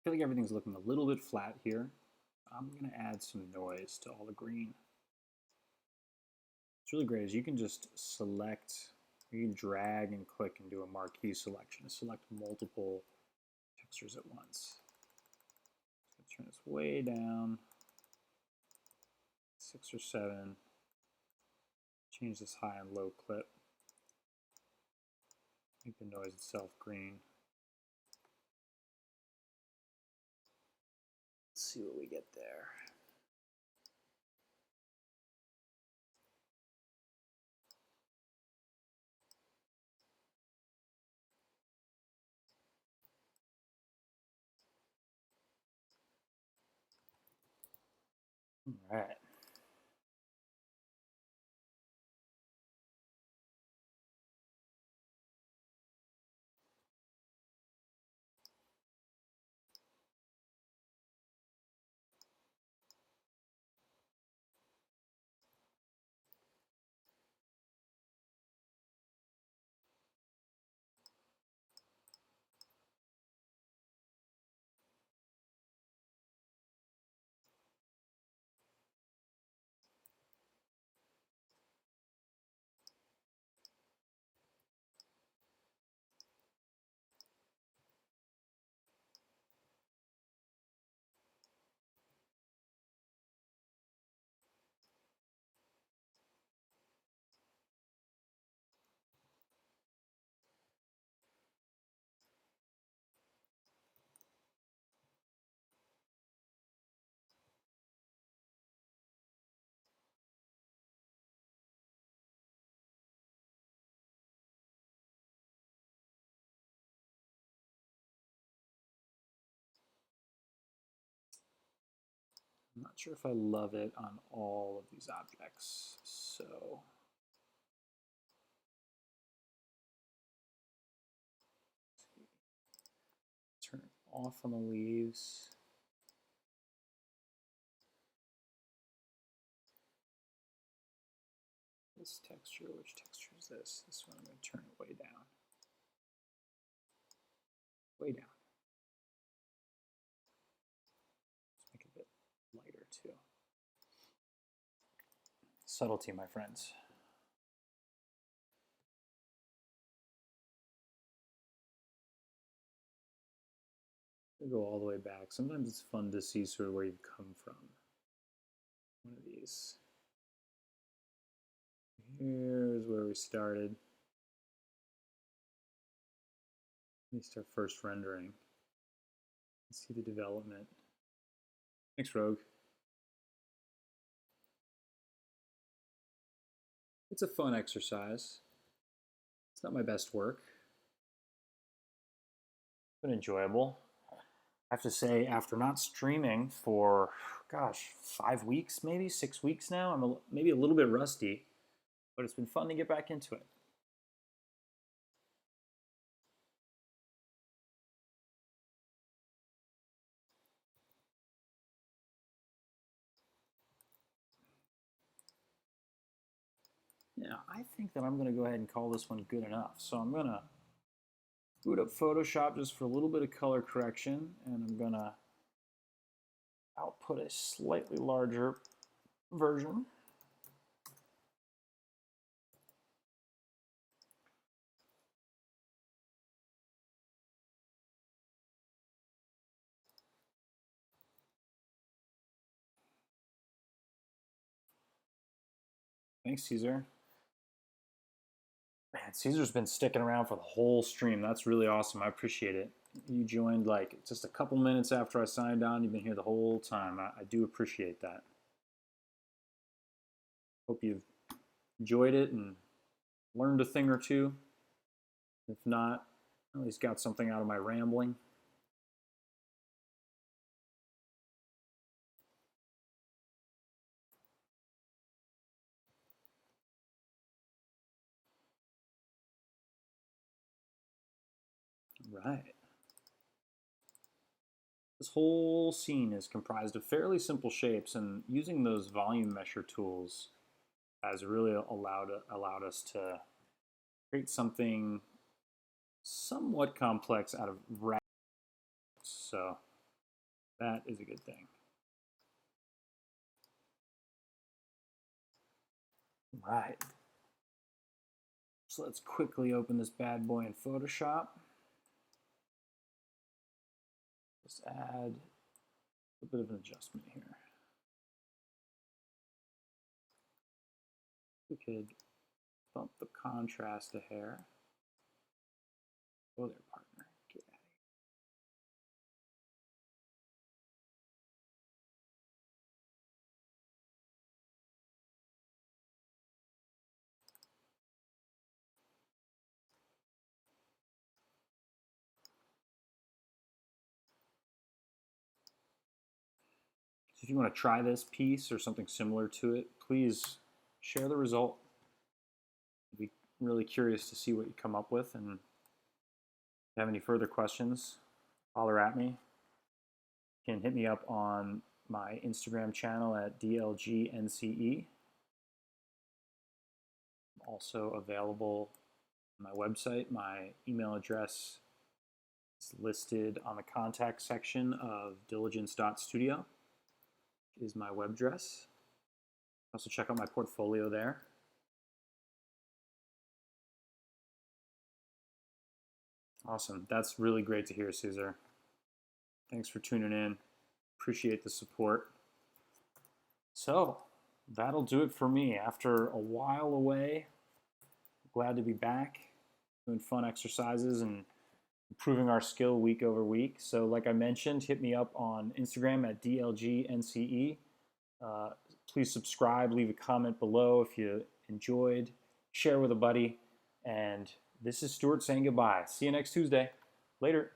I feel like everything's looking a little bit flat here. I'm going to add some noise to all the green. What's really great is you can just select, you can drag and click and do a marquee selection to select multiple textures at once. Let's turn this way down, 6 or 7. change this high and low clip. Make the noise itself green. Let's see what we get there. All right. I'm not sure if I love it on all of these objects, so turn it off on the leaves. This texture, which texture is this? This one I'm going to turn it way down. Way down. Let's make it a bit lighter too. Subtlety, my friends. I'll go all the way back. Sometimes it's fun to see sort of where you've come from. One of these. Here's where we started. At least our first rendering. Let's see the development. Thanks, Rogue. It's a fun exercise. It's not my best work. It's been enjoyable. I have to say, after not streaming for, gosh, 5 weeks, maybe 6 weeks now, I'm maybe a little bit rusty, but it's been fun to get back into it. Now, I think that I'm going to go ahead and call this one good enough. So I'm going to boot up Photoshop just for a little bit of color correction, and I'm going to output a slightly larger version. Thanks, Caesar. Man, Caesar's been sticking around for the whole stream. That's really awesome. I appreciate it. You joined like just a couple minutes after I signed on. You've been here the whole time. I do appreciate that. Hope you've enjoyed it and learned a thing or two. If not, at least got something out of my rambling. Right. This whole scene is comprised of fairly simple shapes, and using those volume measure tools has really allowed us to create something somewhat complex out of random. So that is a good thing. Right. So let's quickly open this bad boy in Photoshop. Just add a bit of an adjustment here. We could bump the contrast a hair. Oh, there, partner. Get out of here. So if you want to try this piece or something similar to it, please share the result. I'd be really curious to see what you come up with, and if you have any further questions, holler at me. You can hit me up on my Instagram channel at DLGNCE. I'm also available on my website. My email address is listed on the contact section of diligence.studio, which is my web address. Also check out my portfolio there. Awesome. That's really great to hear, Caesar. Thanks for tuning in. Appreciate the support. So that'll do it for me. After a while away, glad to be back, doing fun exercises and improving our skill week over week. So like I mentioned, hit me up on Instagram at DLGNCE. Please subscribe, leave a comment below if you enjoyed, share with a buddy. And this is Stuart saying goodbye. See you next Tuesday. Later.